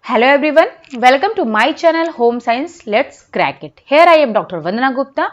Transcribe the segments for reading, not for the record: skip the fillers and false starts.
Hello everyone, welcome to my channel Home Science Let's Crack It. Here I am doctor Vandana Gupta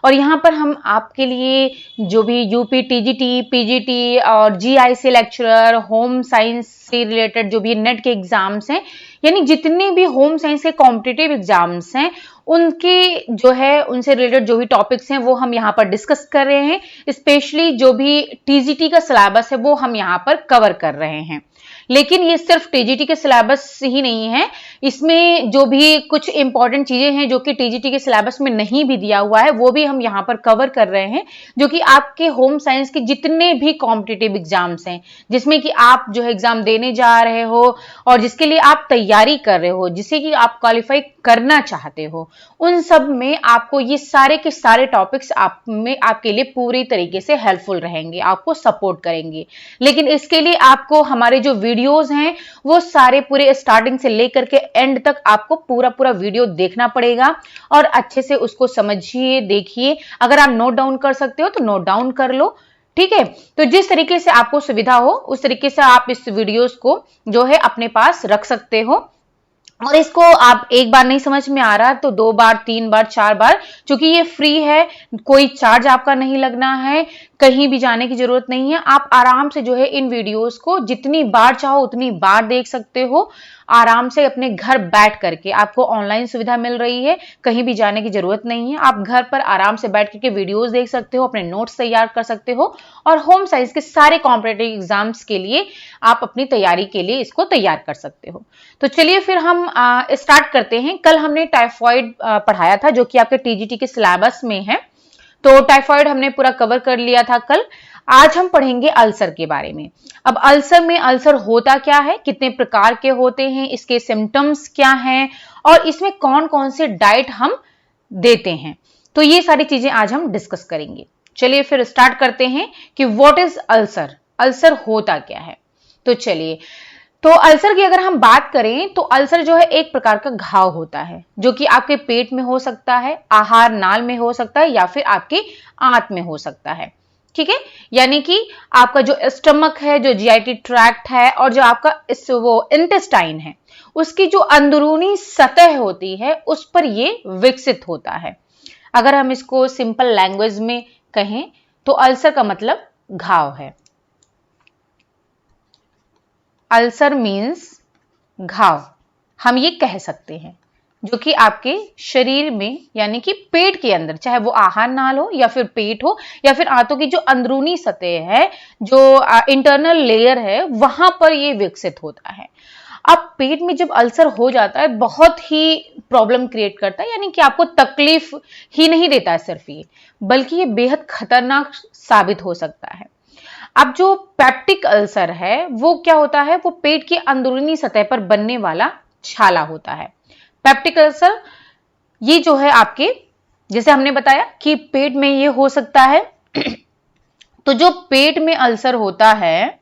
और यहाँ पर हम आपके लिए जो भी यूपी टीजीटी, पीजीटी और जीआईसी लेक्चरर, होम साइंस से रिलेटेड जो भी नेट के एग्जाम्स हैं, यानी जितने भी होम साइंस के कॉम्पिटिटिव एग्जाम्स हैं उनके जो है उनसे रिलेटेड जो भी टॉपिक्स हैं वो हम यहाँ पर डिस्कस कर रहे हैं। स्पेशली जो भी टीजीटी का सिलेबस है वो हम यहाँ पर कवर कर रहे हैं। लेकिन ये सिर्फ टीजीटी के सिलेबस ही नहीं है, इसमें जो भी कुछ इंपॉर्टेंट चीजें हैं जो कि टीजीटी के सिलेबस में नहीं भी दिया हुआ है वो भी हम यहाँ पर कवर कर रहे हैं, जो कि आपके होम साइंस के जितने भी कॉम्पिटिटिव एग्जाम्स हैं जिसमें कि आप जो है एग्जाम देने जा रहे हो और जिसके लिए आप तैयारी कर रहे हो, जिसे कि आप क्वालिफाई करना चाहते हो, उन सब में आपको ये सारे के सारे टॉपिक्स आपके लिए पूरी तरीके से हेल्पफुल रहेंगे, आपको सपोर्ट करेंगे। लेकिन इसके लिए आपको हमारे जो वीडियोस हैं वो सारे पूरे स्टार्टिंग से लेकर के एंड तक आपको पूरा वीडियो देखना पड़ेगा और अच्छे से उसको समझिए, देखिए। अगर आप नोट डाउन कर सकते हो तो नोट डाउन कर लो, ठीक है। तो जिस तरीके से आपको सुविधा हो उस तरीके से आप इस वीडियोस को जो है अपने पास रख सकते हो। और इसको आप एक बार नहीं समझ में आ रहा तो 2 बार, 3 बार, 4 बार, क्योंकि ये फ्री है, कोई चार्ज आपका नहीं लगना है, कहीं भी जाने की जरूरत नहीं है। आप आराम से जो है इन वीडियोस को जितनी बार चाहो उतनी बार देख सकते हो, आराम से अपने घर बैठ करके। आपको ऑनलाइन सुविधा मिल रही है, कहीं भी जाने की जरूरत नहीं है। आप घर पर आराम से बैठ करके वीडियोस देख सकते हो, अपने नोट्स तैयार कर सकते हो और होम साइंस के सारे कॉम्पिटिटिव एग्जाम्स के लिए आप अपनी तैयारी के लिए इसको तैयार कर सकते हो। तो चलिए फिर हम स्टार्ट करते हैं। कल हमने टाइफॉइड पढ़ाया था जो कि आपके टीजीटी के सिलेबस में है, तो टाइफॉइड हमने पूरा कवर कर लिया था कल। आज हम पढ़ेंगे अल्सर के बारे में। अब अल्सर होता क्या है, कितने प्रकार के होते हैं, इसके सिम्टम्स क्या हैं और इसमें कौन कौन से डाइट हम देते हैं, तो ये सारी चीजें आज हम डिस्कस करेंगे। चलिए फिर स्टार्ट करते हैं कि व्हाट इज अल्सर, अल्सर होता क्या है। तो चलिए, तो अल्सर की अगर हम बात करें तो अल्सर जो है एक प्रकार का घाव होता है जो कि आपके पेट में हो सकता है, आहार नाल में हो सकता है या फिर आपके आंत में हो सकता है, ठीक है। यानी कि आपका जो स्टमक है, जो जीआईटी ट्रैक्ट है और जो आपका वो इंटेस्टाइन है, उसकी जो अंदरूनी सतह होती है उस पर ये विकसित होता है। अगर हम इसको सिंपल लैंग्वेज में कहें तो अल्सर का मतलब घाव है। अल्सर मीन्स घाव, हम ये कह सकते हैं, जो कि आपके शरीर में यानी कि पेट के अंदर, चाहे वो आहार नाल हो या फिर पेट हो या फिर आंतों की जो अंदरूनी सतह है, जो इंटरनल लेयर है, वहां पर ये विकसित होता है। अब पेट में जब अल्सर हो जाता है बहुत ही प्रॉब्लम क्रिएट करता है, यानी कि आपको तकलीफ ही नहीं देता है सिर्फ ये, बल्कि ये बेहद खतरनाक साबित हो सकता है। अब जो पेप्टिक अल्सर है वो क्या होता है, वो पेट की अंदरूनी सतह पर बनने वाला छाला होता है। पेप्टिक अल्सर ये जो है आपके, जैसे हमने बताया कि पेट में ये हो सकता है तो जो पेट में अल्सर होता है,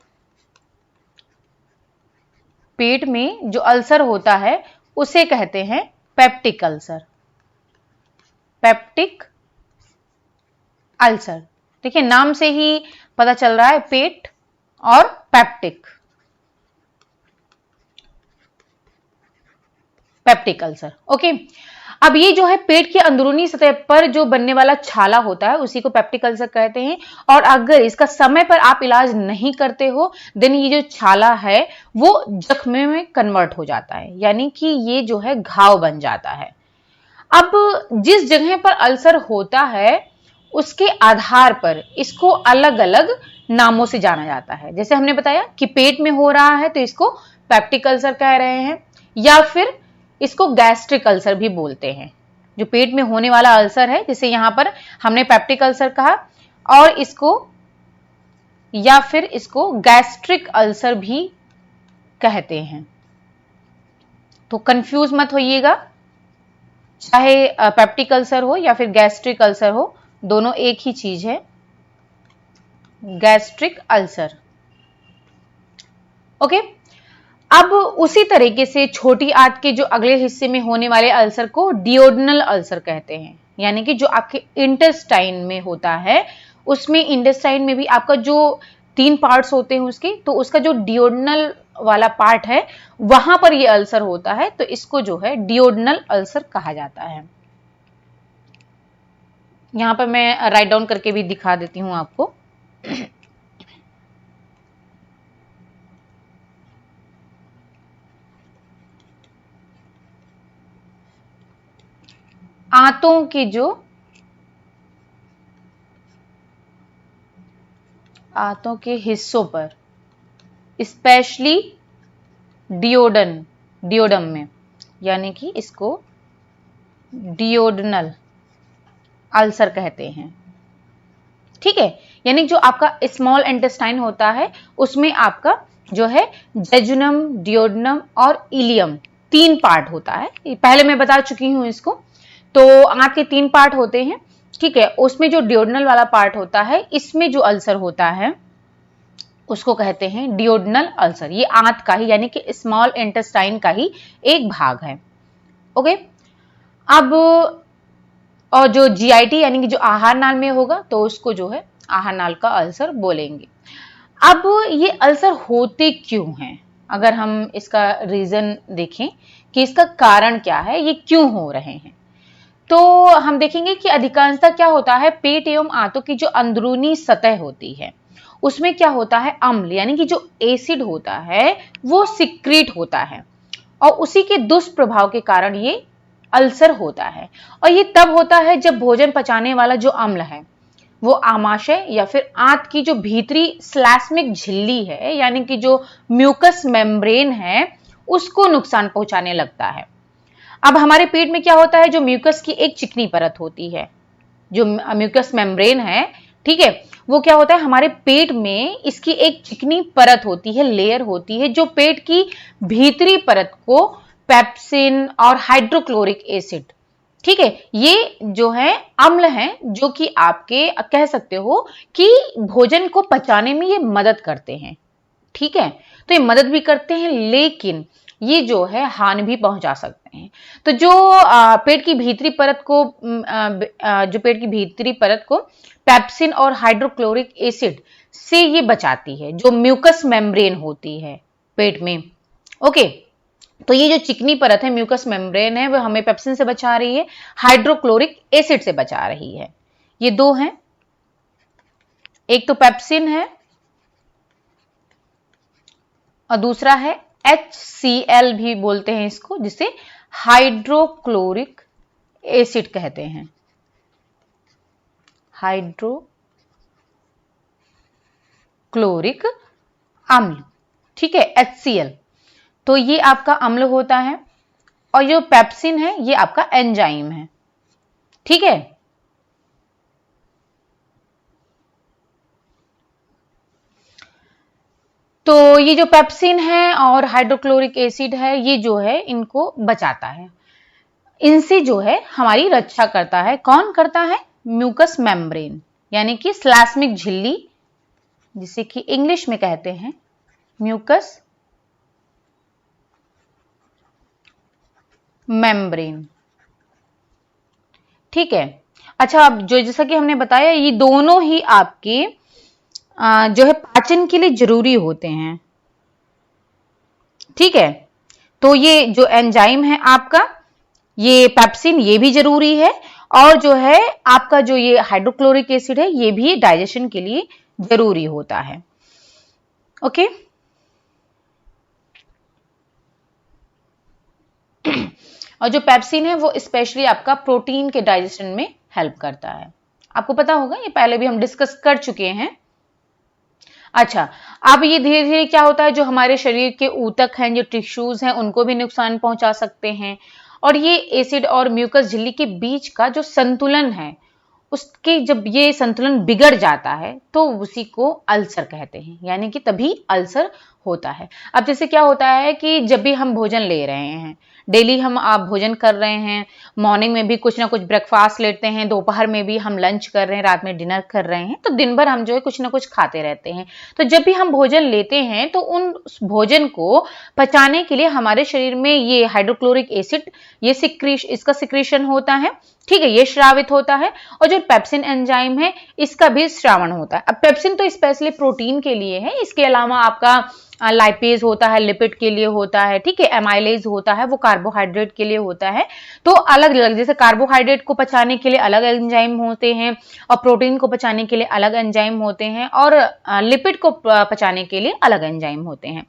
पेट में जो अल्सर होता है उसे कहते हैं पेप्टिक अल्सर। पेप्टिक अल्सर, देखिए नाम से ही पता चल रहा है, पेट और पेप्टिक, पेप्टिक अल्सर, ओके। अब ये जो है पेट की अंदरूनी सतह पर जो बनने वाला छाला होता है उसी को पेप्टिक अल्सर कहते हैं। और अगर इसका समय पर आप इलाज नहीं करते हो देन ये जो छाला है वो जख्म में कन्वर्ट हो जाता है, यानी कि ये जो है घाव बन जाता है। अब जिस जगह पर अल्सर होता है उसके आधार पर इसको अलग अलग नामों से जाना जाता है। जैसे हमने बताया कि पेट में हो रहा है तो इसको पेप्टिक अल्सर कह रहे हैं, या फिर इसको गैस्ट्रिक अल्सर भी बोलते हैं। जो पेट में होने वाला अल्सर है जिसे यहां पर हमने पेप्टिक अल्सर कहा, और इसको या फिर इसको गैस्ट्रिक अल्सर भी कहते हैं। तो कंफ्यूज मत होइएगा, चाहे पेप्टिक अल्सर हो या फिर गैस्ट्रिक अल्सर हो, दोनों एक ही चीज है, गैस्ट्रिक अल्सर, ओके। अब उसी तरीके से छोटी आंत के जो अगले हिस्से में होने वाले अल्सर को डियोडनल अल्सर कहते हैं, यानी कि जो आपके इंटेस्टाइन में होता है, उसमें इंटेस्टाइन में भी आपका जो 3 पार्ट्स होते हैं उसके, तो उसका जो डियोडनल वाला पार्ट है वहां पर ये अल्सर होता है, तो इसको जो है डियोडनल अल्सर कहा जाता है। यहां पर मैं राइट डाउन करके भी दिखा देती हूं आपको। आंतों के हिस्सों पर, स्पेशली डियोडम में, यानी कि इसको डियोडनल अल्सर कहते हैं। ठीक है, यानी जो आपका स्मॉल इंटेस्टाइन होता है उसमें आपका जो है जेजुनम, डियोडनम और इलियम 3 पार्ट होता है। पहले मैं बता चुकी हूं इसको। तो आंत के 3 पार्ट होते हैं। ठीक है, उसमें जो डियोडनल वाला पार्ट होता है, इसमें जो अल्सर होता है उसको कहते हैं डियोडनल अल्सर। ये आंत का ही, यानी कि स्मॉल इंटेस्टाइन का ही एक भाग है। ओके, अब और जो जीआईटी यानी कि जो आहार नाल में होगा तो उसको जो है आहार नाल का अल्सर बोलेंगे। अब ये अल्सर होते क्यों हैं, अगर हम इसका रीजन देखें कि इसका कारण क्या है, ये क्यों हो रहे हैं, तो हम देखेंगे कि अधिकांशतः क्या होता है, पेट एवं आंतों की जो अंदरूनी सतह होती है उसमें क्या होता है, अम्ल यानी कि जो एसिड होता है वो सिक्रीट होता है, और उसी के दुष्प्रभाव के कारण ये अल्सर होता है। और ये तब होता है जब भोजन पचाने वाला जो अम्ल है वो आमाशय या फिर आंत की जो भीतरी स्लैस्मिक झिल्ली है, यानी कि जो म्यूकस मेम्ब्रेन है, उसको नुकसान पहुंचाने लगता है। अब हमारे पेट में क्या होता है, जो म्यूकस की एक चिकनी परत होती है, जो म्यूकस मेम्ब्रेन है, ठीक है, वो क्या होता है, हमारे पेट में इसकी एक चिकनी परत होती है, लेयर होती है, जो पेट की भीतरी परत को पेप्सिन और हाइड्रोक्लोरिक एसिड, ठीक है, ये जो है अम्ल हैं, जो कि आपके कह सकते हो कि भोजन को पचाने में ये मदद करते हैं। ठीक है, तो ये मदद भी करते हैं, लेकिन ये जो है हानि भी पहुंचा सकते हैं। तो जो पेट की भीतरी परत को पेप्सिन और हाइड्रोक्लोरिक एसिड से ये बचाती है, जो म्यूकस मेम्ब्रेन होती है पेट में। ओके, तो ये जो चिकनी परत है, म्यूकस मेम्ब्रेन है, वो हमें पेप्सिन से बचा रही है, हाइड्रोक्लोरिक एसिड से बचा रही है। ये 2 हैं, एक तो पेप्सिन है और दूसरा है HCl भी बोलते हैं इसको, जिसे हाइड्रोक्लोरिक एसिड कहते हैं, हाइड्रोक्लोरिक अम्ल। ठीक है, HCl, तो ये आपका अम्ल होता है, और जो पेप्सिन है ये आपका एंजाइम है। ठीक है, तो ये जो पेप्सिन है और हाइड्रोक्लोरिक एसिड है, ये जो है इनको बचाता है, इनसे जो है हमारी रक्षा करता है। कौन करता है, म्यूकस मेम्ब्रेन, यानी कि स्लैस्मिक झिल्ली, जिसे कि इंग्लिश में कहते हैं म्यूकस मेम्ब्रेन। ठीक है, अच्छा, अब जो जैसा कि हमने बताया, ये दोनों ही आपके जो है पाचन के लिए जरूरी होते हैं। ठीक है, तो ये जो एंजाइम है आपका, ये पेप्सिन, ये भी जरूरी है, और जो है आपका जो ये हाइड्रोक्लोरिक एसिड है, ये भी डाइजेशन के लिए जरूरी होता है। ओके, और जो पेप्सिन है वो स्पेशली आपका प्रोटीन के डाइजेशन में हेल्प करता है। आपको पता होगा, ये पहले भी हम डिस्कस कर चुके हैं। अच्छा, अब ये धीरे धीरे क्या होता है, जो हमारे शरीर के ऊतक हैं, जो टिश्यूज हैं, उनको भी नुकसान पहुंचा सकते हैं, और ये एसिड और म्यूकस झिल्ली के बीच का जो संतुलन है, उसके जब ये संतुलन बिगड़ जाता है तो उसी को अल्सर कहते हैं, यानी कि तभी अल्सर होता है। अब जैसे क्या होता है कि जब भी हम भोजन ले रहे हैं, डेली हम आप भोजन कर रहे हैं, मॉर्निंग में भी कुछ ना कुछ ब्रेकफास्ट लेते हैं, दोपहर में भी हम लंच कर रहे हैं, रात में डिनर कर रहे हैं, तो दिन भर हम जो है कुछ ना कुछ खाते रहते हैं। तो जब भी हम भोजन लेते हैं तो उन भोजन को पचाने के लिए हमारे शरीर में ये हाइड्रोक्लोरिक एसिड, ये इसका सिक्रीशन होता है। ठीक है, ये श्रावित होता है, और जो पेप्सिन एंजाइम है इसका भी श्रावण होता है। अब पेप्सिन तो स्पेशली प्रोटीन के लिए है, इसके अलावा आपका लाइपेज होता है लिपिड के लिए होता है, ठीक है, एमाइलेज होता है वो कार्बोहाइड्रेट के लिए होता है। तो अलग अलग, जैसे कार्बोहाइड्रेट को पचाने के लिए अलग एंजाइम होते हैं और प्रोटीन को पचाने के लिए अलग एंजाइम होते हैं और लिपिड को पचाने के लिए अलग एंजाइम होते हैं।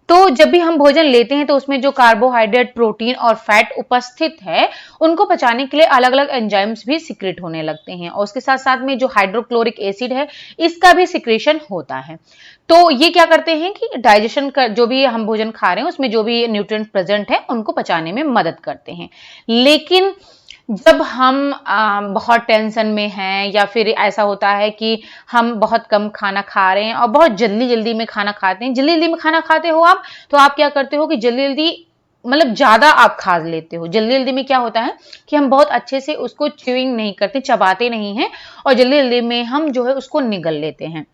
तो जब भी हम भोजन लेते हैं तो उसमें जो कार्बोहाइड्रेट, प्रोटीन और फैट उपस्थित है उनको पचाने के लिए अलग अलग एंजाइम्स भी सिक्रेट होने लगते हैं और उसके साथ साथ में जो हाइड्रोक्लोरिक एसिड है इसका भी सिक्रेशन होता है। तो ये क्या करते हैं कि डाइजेशन का जो भी हम भोजन खा रहे हैं उसमें जो भी न्यूट्रिएंट प्रेजेंट है उनको पचाने में मदद करते हैं। लेकिन जब हम बहुत टेंशन में हैं या फिर ऐसा होता है कि हम बहुत कम खाना खा रहे हैं और बहुत जल्दी जल्दी में खाना खाते हैं, जल्दी जल्दी में खाना खाते हो आप, तो आप क्या करते हो कि जल्दी जल्दी मतलब ज्यादा आप खा लेते हो। जल्दी जल्दी में क्या होता है कि हम बहुत अच्छे से उसको च्यूइंग नहीं करते, चबाते नहीं हैं और जल्दी जल्दी में हम जो है उसको निगल लेते हैं,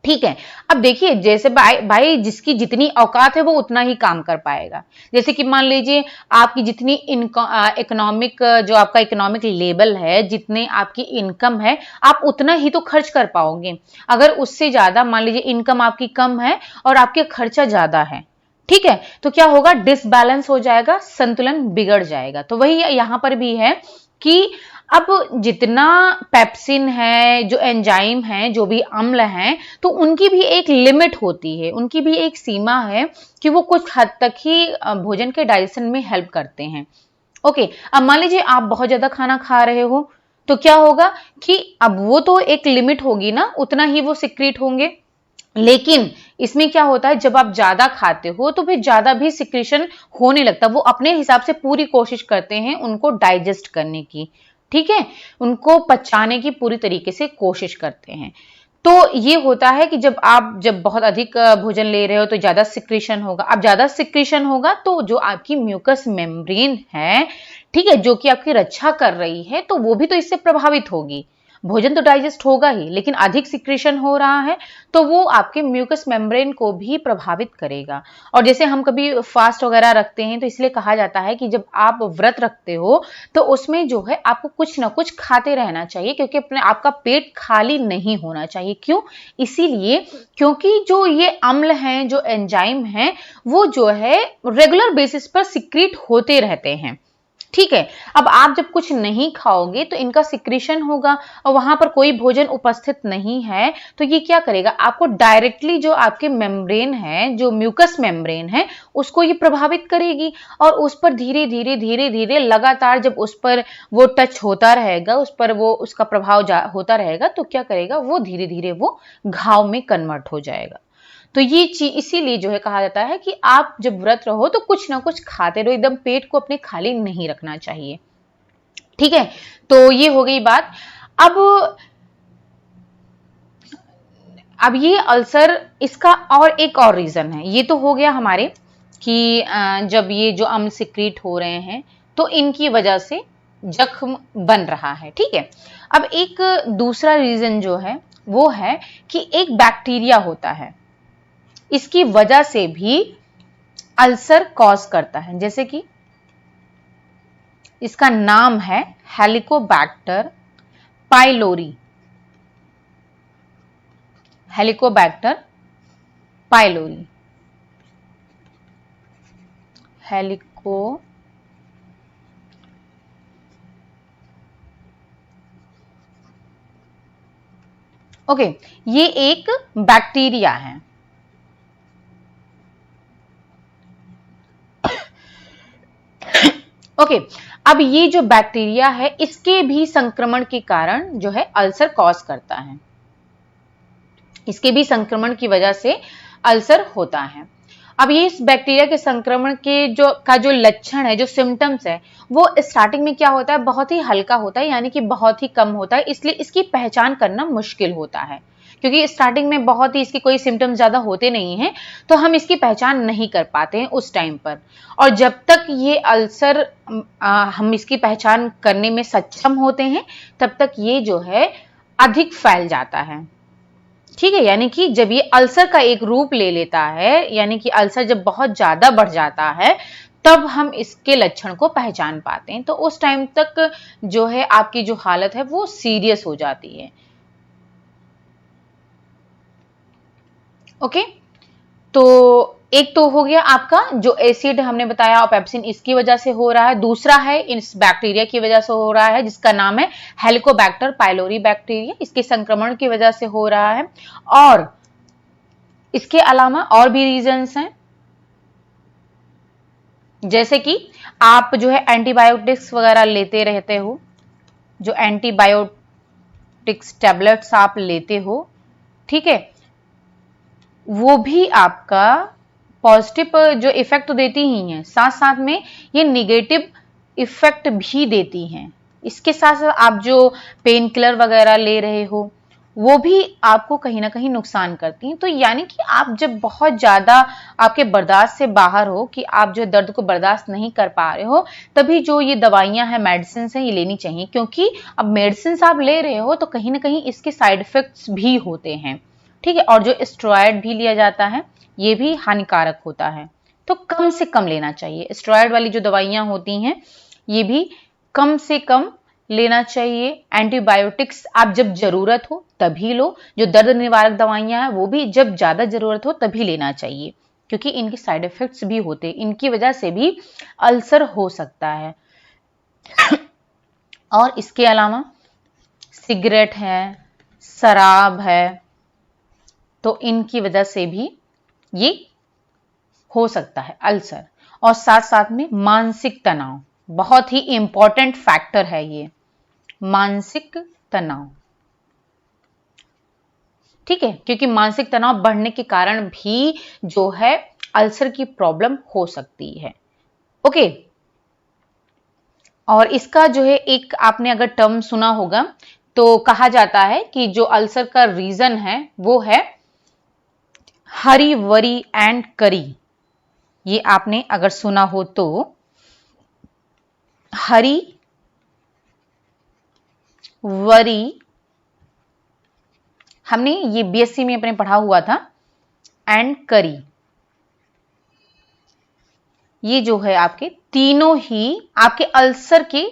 ठीक है। अब देखिए जैसे भाई जिसकी जितनी औकात है वो उतना ही काम कर पाएगा। जैसे कि मान लीजिए आपकी जितनी इकोनॉमिक जो आपका इकोनॉमिक लेवल है, जितने आपकी इनकम है, आप उतना ही तो खर्च कर पाओगे। अगर उससे ज्यादा मान लीजिए इनकम आपकी कम है और आपके खर्चा ज्यादा है, ठीक है, तो क्या होगा, डिसबैलेंस हो जाएगा, संतुलन बिगड़ जाएगा। तो वही यहां पर भी है कि अब जितना पेप्सिन है, जो एंजाइम है, जो भी अम्ल हैं, तो उनकी भी एक लिमिट होती है, उनकी भी एक सीमा है कि वो कुछ हद तक ही भोजन के डाइजेशन में हेल्प करते हैं। ओके, अब मान लीजिए आप बहुत ज्यादा खाना खा रहे हो तो क्या होगा कि अब वो तो एक लिमिट होगी ना, उतना ही वो सिक्रीट होंगे। लेकिन इसमें क्या होता है, जब आप ज्यादा खाते हो तो फिर ज्यादा भी सिक्रीशन होने लगता है। वो अपने हिसाब से पूरी कोशिश करते हैं उनको डाइजेस्ट करने की, ठीक है, उनको पचाने की पूरी तरीके से कोशिश करते हैं। तो ये होता है कि जब बहुत अधिक भोजन ले रहे हो तो ज्यादा सिक्रीशन होगा। अब ज्यादा सिक्रीशन होगा तो जो आपकी म्यूकस मेम्ब्रेन है, ठीक है, जो कि आपकी रक्षा कर रही है, तो वो भी तो इससे प्रभावित होगी। भोजन तो डाइजेस्ट होगा ही, लेकिन अधिक सिक्रीशन हो रहा है तो वो आपके म्यूकस मेम्ब्रेन को भी प्रभावित करेगा। और जैसे हम कभी फास्ट वगैरह रखते हैं तो इसलिए कहा जाता है कि जब आप व्रत रखते हो तो उसमें जो है आपको कुछ ना कुछ खाते रहना चाहिए, क्योंकि अपने आपका पेट खाली नहीं होना चाहिए। क्यों? इसीलिए क्योंकि जो ये अम्ल हैं, जो एंजाइम हैं, वो जो है रेगुलर बेसिस पर सिक्रीट होते रहते हैं, ठीक है। अब आप जब कुछ नहीं खाओगे तो इनका सिक्रीशन होगा और वहां पर कोई भोजन उपस्थित नहीं है तो ये क्या करेगा, आपको डायरेक्टली जो आपके मेम्ब्रेन है, जो म्यूकस मेम्ब्रेन है, उसको ये प्रभावित करेगी और उस पर धीरे धीरे धीरे धीरे लगातार जब उस पर वो टच होता रहेगा, उस पर वो उसका प्रभाव होता रहेगा, तो क्या करेगा, वो धीरे धीरे वो घाव में कन्वर्ट हो जाएगा। तो ये चीज इसीलिए जो है कहा जाता है कि आप जब व्रत रहो तो कुछ ना कुछ खाते रहो, एकदम पेट को अपने खाली नहीं रखना चाहिए, ठीक है। तो ये हो गई बात। अब ये अल्सर, इसका और एक और रीजन है। ये तो हो गया हमारे कि जब ये जो अम्ल सिक्रीट हो रहे हैं तो इनकी वजह से जख्म बन रहा है, ठीक है। अब एक दूसरा रीजन जो है वो है कि एक बैक्टीरिया होता है, इसकी वजह से भी अल्सर कॉज करता है। जैसे कि इसका नाम है Helicobacter pylori, Helicobacter pylori, helico okay, ये एक बैक्टीरिया है। ओके, अब ये जो बैक्टीरिया है इसके भी संक्रमण के कारण जो है अल्सर कॉज करता है, इसके भी संक्रमण की वजह से अल्सर होता है। अब ये इस बैक्टीरिया के संक्रमण के जो लक्षण है, जो सिम्टम्स है, वो स्टार्टिंग में क्या होता है, बहुत ही हल्का होता है, यानी कि बहुत ही कम होता है, इसलिए इसकी पहचान करना मुश्किल होता है, क्योंकि स्टार्टिंग में बहुत ही इसके कोई सिम्टम्स ज्यादा होते नहीं हैं, तो हम इसकी पहचान नहीं कर पाते हैं उस टाइम पर। और जब तक ये अल्सर हम इसकी पहचान करने में सक्षम होते हैं तब तक ये जो है अधिक फैल जाता है, ठीक है। यानी कि जब ये अल्सर का एक रूप ले लेता है, यानी कि अल्सर जब बहुत ज्यादा बढ़ जाता है तब हम इसके लक्षण को पहचान पाते हैं। तो उस टाइम तक जो है आपकी जो हालत है वो सीरियस हो जाती है, ओके। तो एक तो हो गया आपका जो एसिड हमने बताया पेप्सिन, इसकी वजह से हो रहा है। दूसरा है इस बैक्टीरिया की वजह से हो रहा है जिसका नाम है हेलिकोबैक्टर पाइलोरी बैक्टीरिया, इसके संक्रमण की वजह से हो रहा है। और इसके अलावा और भी रीजंस हैं, जैसे कि आप जो है एंटीबायोटिक्स वगैरह लेते रहते हो, जो एंटीबायोटिक्स टैबलेट्स आप लेते हो, ठीक है, वो भी आपका पॉजिटिव जो इफेक्ट तो देती ही हैं, साथ साथ में ये निगेटिव इफेक्ट भी देती हैं। इसके साथ साथ आप जो पेन किलर वगैरह ले रहे हो वो भी आपको कहीं ना कहीं नुकसान करती हैं। तो यानी कि आप जब बहुत ज्यादा आपके बर्दाश्त से बाहर हो कि आप जो दर्द को बर्दाश्त नहीं कर पा रहे हो, तभी जो ये दवाइयां हैं, मेडिसिन हैं, ये लेनी चाहिए। क्योंकि अब मेडिसिन आप ले रहे हो तो कहीं ना कहीं इसके साइड इफेक्ट्स भी होते हैं, ठीक है। और जो स्टेरॉयड भी लिया जाता है ये भी हानिकारक होता है, तो कम से कम लेना चाहिए। स्टेरॉयड वाली जो दवाइयां होती हैं ये भी कम से कम लेना चाहिए। एंटीबायोटिक्स आप जब जरूरत हो तभी लो, जो दर्द निवारक दवाइयां हैं वो भी जब ज्यादा जरूरत हो तभी लेना चाहिए, क्योंकि इनके साइड इफेक्ट्स भी होते हैं, इनकी वजह से भी अल्सर हो सकता है। और इसके अलावा सिगरेट है, शराब है, तो इनकी वजह से भी ये हो सकता है अल्सर। और साथ साथ में मानसिक तनाव बहुत ही इंपॉर्टेंट फैक्टर है ये, मानसिक तनाव, ठीक है, क्योंकि मानसिक तनाव बढ़ने के कारण भी जो है अल्सर की प्रॉब्लम हो सकती है। ओके, और इसका जो है एक आपने अगर टर्म सुना होगा तो कहा जाता है कि जो अल्सर का रीजन है वो है हरी वरी एंड करी। ये आपने अगर सुना हो तो हरी वरी, हमने ये बीएससी में अपने पढ़ा हुआ था, एंड करी, ये जो है आपके तीनों ही आपके अल्सर के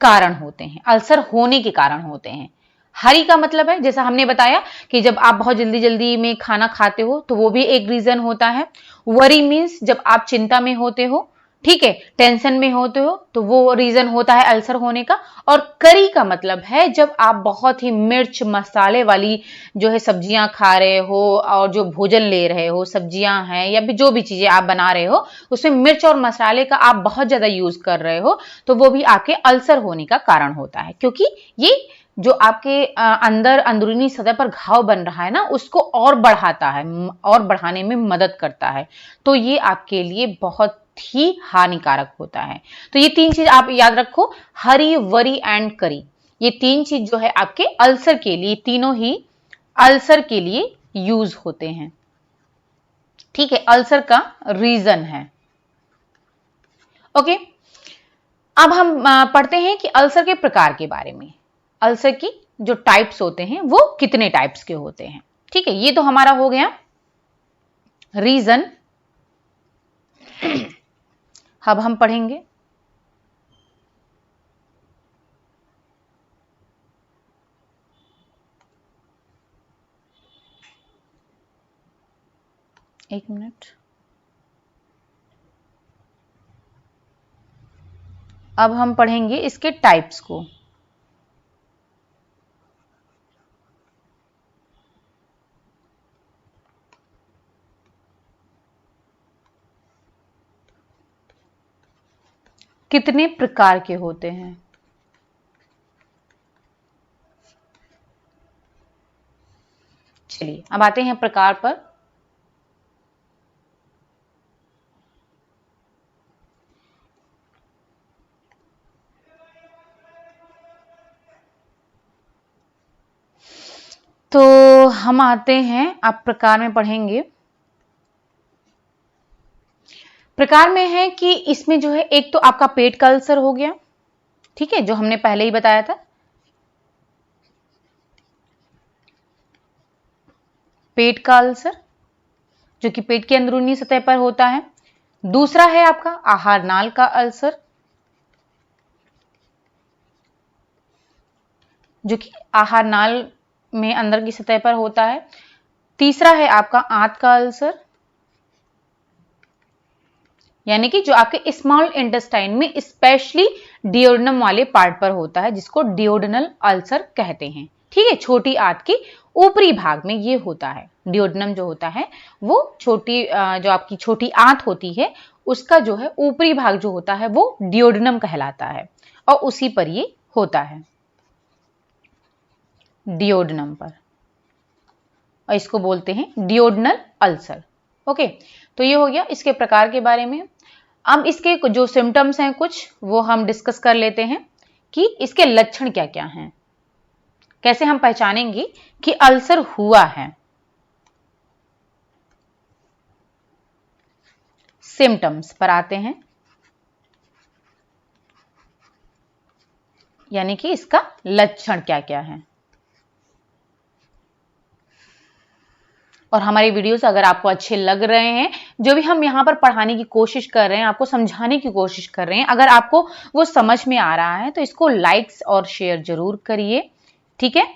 कारण होते हैं, अल्सर होने के कारण होते हैं। हरी का मतलब है जैसा हमने बताया कि जब आप बहुत जल्दी जल्दी में खाना खाते हो तो वो भी एक रीजन होता है। वरी मीन्स जब आप चिंता में होते हो, ठीक है, टेंशन में होते हो, तो वो रीजन होता है अल्सर होने का। और करी का मतलब है जब आप बहुत ही मिर्च मसाले वाली जो है सब्जियां खा रहे हो और जो भोजन ले रहे हो, सब्जियां हैं या भी जो भी चीजें आप बना रहे हो उसमें मिर्च और मसाले का आप बहुत ज्यादा यूज कर रहे हो, तो वो भी आपके अल्सर होने का कारण होता है। क्योंकि ये जो आपके अंदर अंदरूनी सतह पर घाव बन रहा है ना, उसको और बढ़ाता है और बढ़ाने में मदद करता है, तो ये आपके लिए बहुत ही हानिकारक होता है। तो ये तीन चीज आप याद रखो, हरी वरी एंड करी, ये तीन चीज जो है आपके अल्सर के लिए, तीनों ही अल्सर के लिए यूज होते हैं, ठीक है, अल्सर का रीजन है। ओके, अब हम पढ़ते हैं कि अल्सर के प्रकार के बारे में, अल्सर की जो टाइप्स होते हैं वो कितने टाइप्स के होते हैं, ठीक है। ये तो हमारा हो गया रीजन। अब हम पढ़ेंगे एक मिनट, अब हम पढ़ेंगे इसके टाइप्स को। कितने प्रकार के होते हैं, चलिए अब आते हैं प्रकार पर। तो हम आते हैं, आप प्रकार में पढ़ेंगे। प्रकार में है कि इसमें जो है एक तो आपका पेट का अल्सर हो गया, ठीक है, जो हमने पहले ही बताया था, पेट का अल्सर जो कि पेट के अंदरूनी सतह पर होता है। दूसरा है आपका आहार नाल का अल्सर, जो कि आहार नाल में अंदर की सतह पर होता है। तीसरा है आपका आंत का अल्सर, यानी कि जो आपके स्मॉल इंटेस्टाइन में स्पेशली डियोडनम वाले पार्ट पर होता है, जिसको डियोडनल अल्सर कहते हैं। ठीक है, छोटी आंत के ऊपरी भाग में ये होता है। डियोडनम जो होता है वो छोटी जो आपकी छोटी आंत होती है उसका जो है ऊपरी भाग जो होता है वो डियोडनम कहलाता है और उसी पर ये होता है, डियोडनम पर, और इसको बोलते हैं डियोडनल अल्सर। ओके, तो ये हो गया इसके प्रकार के बारे में। अब इसके जो सिम्टम्स हैं कुछ वो हम डिस्कस कर लेते हैं कि इसके लक्षण क्या क्या हैं, कैसे हम पहचानेंगे कि अल्सर हुआ है। सिम्टम्स पर आते हैं, यानी कि इसका लक्षण क्या क्या है। और हमारे वीडियोस अगर आपको अच्छे लग रहे हैं, जो भी हम यहाँ पर पढ़ाने की कोशिश कर रहे हैं, आपको समझाने की कोशिश कर रहे हैं, अगर आपको वो समझ में आ रहा है तो इसको लाइक्स और शेयर जरूर करिए। ठीक है,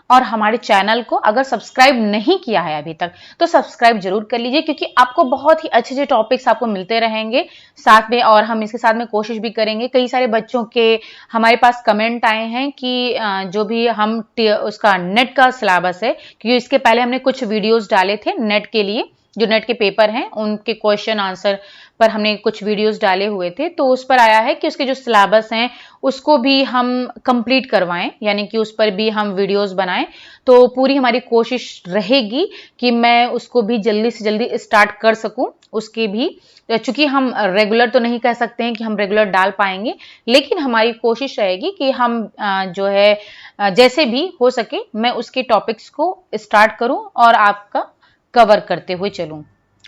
और हमारे चैनल को अगर सब्सक्राइब नहीं किया है अभी तक तो सब्सक्राइब जरूर कर लीजिए, क्योंकि आपको बहुत ही अच्छे अच्छे टॉपिक्स आपको मिलते रहेंगे साथ में, और हम इसके साथ में कोशिश भी करेंगे। कई सारे बच्चों के हमारे पास कमेंट आए हैं कि जो भी हम उसका नेट का सिलेबस है, क्योंकि इसके पहले हमने कुछ वीडियोस डाले थे नेट के लिए, जो नेट के पेपर हैं उनके क्वेश्चन आंसर पर हमने कुछ वीडियोस डाले हुए थे, तो उस पर आया है कि उसके जो सिलेबस हैं उसको भी हम कंप्लीट करवाएं, यानी कि उस पर भी हम वीडियोस बनाएं। तो पूरी हमारी कोशिश रहेगी कि मैं उसको भी जल्दी से जल्दी स्टार्ट कर सकूं। उसके भी, चूंकि हम रेगुलर तो नहीं कह सकते हैं कि हम रेगुलर डाल पाएंगे, लेकिन हमारी कोशिश रहेगी कि हम जो है जैसे भी हो सके मैं उसके टॉपिक्स को स्टार्ट करूं और आपका कवर करते हुए चलूं।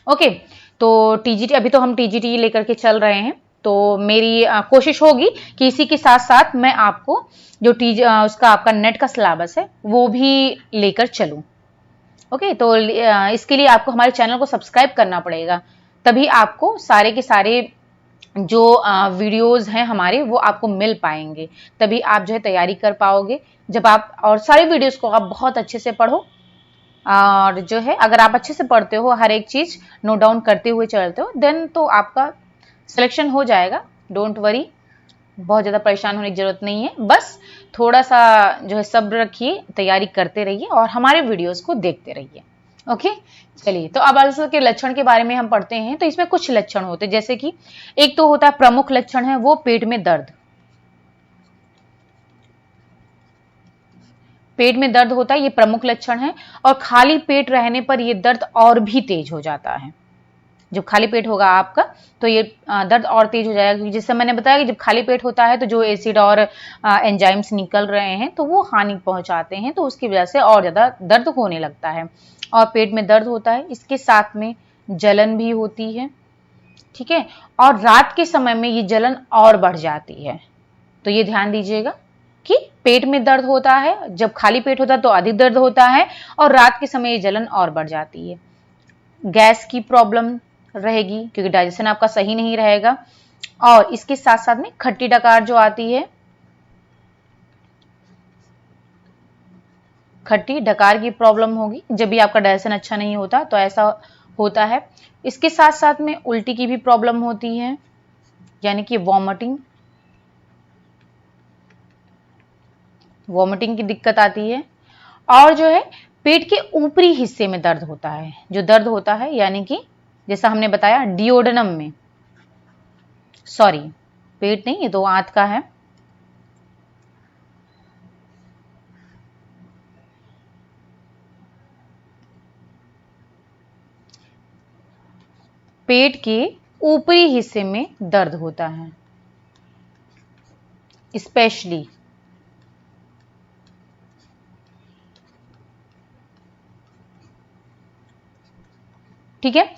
ओके, तो टीजीटी, अभी तो हम टीजीटी लेकर के चल रहे हैं, तो मेरी कोशिश होगी कि इसी के साथ साथ मैं आपको जो उसका आपका नेट का सिलेबस है वो भी लेकर चलूं। ओके, तो इसके लिए आपको हमारे चैनल को सब्सक्राइब करना पड़ेगा, तभी आपको सारे के सारे जो वीडियोस हैं हमारे वो आपको मिल पाएंगे, तभी आप जो है तैयारी कर पाओगे। जब आप और सारे वीडियोस को आप बहुत अच्छे से पढ़ो, और जो है अगर आप अच्छे से पढ़ते हो, हर एक चीज नोट डाउन करते हुए चलते हो, देन तो आपका सिलेक्शन हो जाएगा। डोंट वरी, बहुत ज़्यादा परेशान होने की ज़रूरत नहीं है, बस थोड़ा सा जो है सब्र रखिए, तैयारी करते रहिए और हमारे वीडियोस को देखते रहिए। ओके, चलिए, तो अब अल्सर के लक्षण के बारे में हम पढ़ते हैं। तो इसमें कुछ लक्षण होते हैं, जैसे कि एक तो होता है प्रमुख लक्षण है वो पेट में दर्द। पेट में दर्द होता है, ये प्रमुख लक्षण है, और खाली पेट रहने पर ये दर्द और भी तेज हो जाता है। जब खाली पेट होगा आपका तो ये दर्द और तेज हो जाएगा, क्योंकि जैसे मैंने बताया कि जब खाली पेट होता है तो जो एसिड और एंजाइम्स निकल रहे हैं तो वो हानि पहुंचाते हैं, तो उसकी वजह से और ज़्यादा दर्द होने लगता है, और पेट में दर्द होता है, इसके साथ में जलन भी होती है। ठीक है, और रात के समय में ये जलन और बढ़ जाती है, तो ये ध्यान दीजिएगा कि पेट में दर्द होता है, जब खाली पेट होता है तो अधिक दर्द होता है, और रात के समय ये जलन और बढ़ जाती है। गैस की प्रॉब्लम रहेगी, क्योंकि डाइजेशन आपका सही नहीं रहेगा, और इसके साथ साथ में खट्टी डकार जो आती है, खट्टी डकार की प्रॉब्लम होगी जब भी आपका डाइजेशन अच्छा नहीं होता, तो ऐसा होता है। इसके साथ साथ में उल्टी की भी प्रॉब्लम होती है, यानी कि वॉमिटिंग, वॉमिटिंग की दिक्कत आती है, और जो है पेट के ऊपरी हिस्से में दर्द होता है, जो दर्द होता है यानी कि जैसा हमने बताया डियोडनम में, सॉरी पेट नहीं, ये तो आंत का है, पेट के ऊपरी हिस्से में दर्द होता है स्पेशली। ठीक है,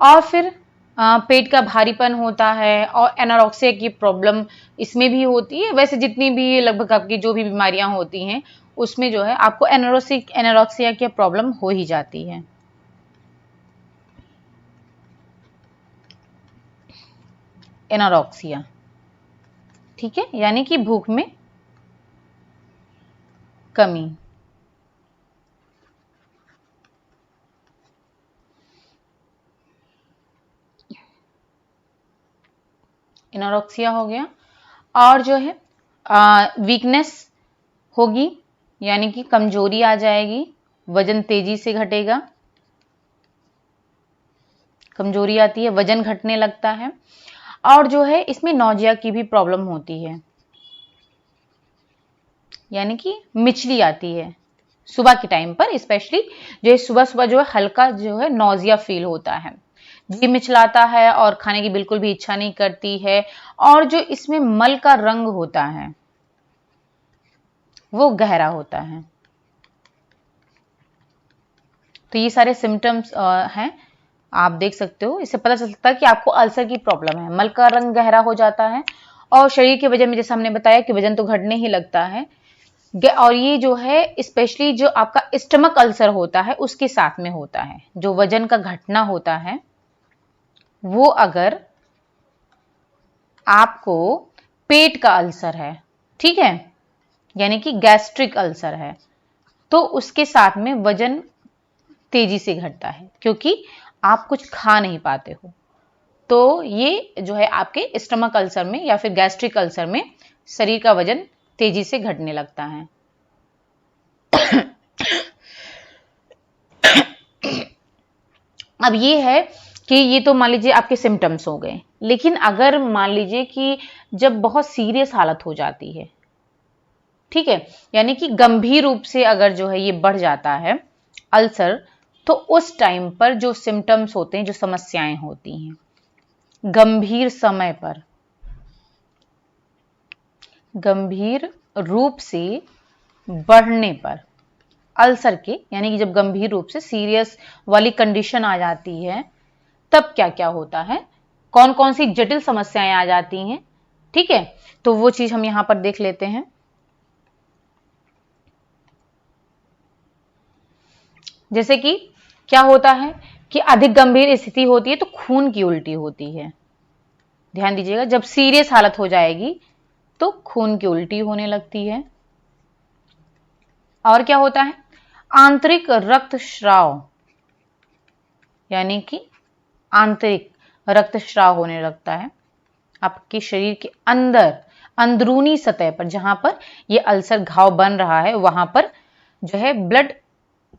और फिर पेट का भारीपन होता है, और एनोरेक्सिया की प्रॉब्लम इसमें भी होती है। वैसे जितनी भी लगभग आपकी जो भी बीमारियां होती हैं उसमें जो है आपको एनोरेक्सिया की प्रॉब्लम हो ही जाती है। एनोरेक्सिया, ठीक है, यानी कि भूख में कमी। एनोरेक्सिया हो गया। और जो है वीकनेस होगी, यानी कि कमजोरी आ जाएगी, वजन तेजी से घटेगा, कमजोरी आती है, वजन घटने लगता है। और जो है इसमें नौजिया की भी प्रॉब्लम होती है, यानी कि मिचली आती है सुबह के टाइम पर, स्पेशली जो है सुबह सुबह जो है हल्का जो है नौजिया फील होता है, जी मिचलाता है और खाने की बिल्कुल भी इच्छा नहीं करती है। और जो इसमें मल का रंग होता है वो गहरा होता है। तो ये सारे सिम्टम्स हैं, आप देख सकते हो, इससे पता चल सकता है कि आपको अल्सर की प्रॉब्लम है। मल का रंग गहरा हो जाता है और शरीर के वजन में, जैसे हमने बताया कि वजन तो घटने ही लगता है। और ये जो है स्पेशली जो आपका स्टमक अल्सर होता है उसके साथ में होता है, जो वजन का घटना होता है वो अगर आपको पेट का अल्सर है, ठीक है, यानी कि गैस्ट्रिक अल्सर है, तो उसके साथ में वजन तेजी से घटता है क्योंकि आप कुछ खा नहीं पाते हो। तो ये जो है आपके स्टमक अल्सर में या फिर गैस्ट्रिक अल्सर में शरीर का वजन तेजी से घटने लगता है। अब ये है कि ये तो मान लीजिए आपके सिम्टम्स हो गए, लेकिन अगर मान लीजिए कि जब बहुत सीरियस हालत हो जाती है, ठीक है, यानी कि गंभीर रूप से अगर जो है ये बढ़ जाता है अल्सर, तो उस टाइम पर जो सिम्टम्स होते हैं, जो समस्याएं होती हैं, गंभीर समय पर, गंभीर रूप से बढ़ने पर अल्सर के, यानी कि जब गंभीर रूप से सीरियस वाली कंडीशन आ जाती है, तब क्या क्या होता है, कौन कौन सी जटिल समस्याएं आ जाती हैं, ठीक है, तो वो चीज हम यहां पर देख लेते हैं। जैसे कि क्या होता है कि अधिक गंभीर स्थिति होती है तो खून की उल्टी होती है। ध्यान दीजिएगा, जब सीरियस हालत हो जाएगी तो खून की उल्टी होने लगती है। और क्या होता है, आंतरिक रक्तस्राव, यानी कि आंतरिक रक्तस्राव होने लगता है आपके शरीर के अंदर, अंदरूनी सतह पर, जहां पर ये अल्सर घाव बन रहा है वहां पर जो है ब्लड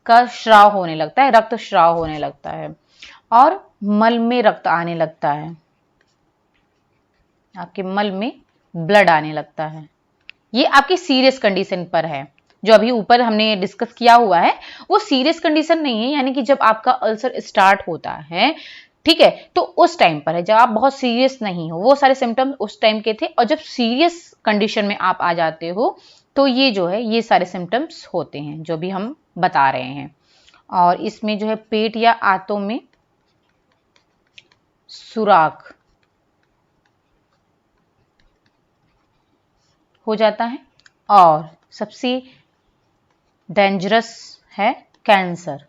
का श्राव होने लगता है, रक्त श्राव होने लगता है और मल में रक्त आने लगता है, आपके मल में ब्लड आने लगता है। ये आपकी सीरियस कंडीशन पर है। जो अभी ऊपर हमने डिस्कस किया हुआ है वो सीरियस कंडीशन नहीं है, यानी कि जब आपका अल्सर स्टार्ट होता है, ठीक है, तो उस टाइम पर है, जब आप बहुत सीरियस नहीं हो, वो सारे सिम्टम्स उस टाइम के थे। और जब सीरियस कंडीशन में आप आ जाते हो तो ये जो है ये सारे सिम्टम्स होते हैं जो भी हम बता रहे हैं। और इसमें जो है पेट या आंतों में सुराख हो जाता है। और सबसे डेंजरस है कैंसर।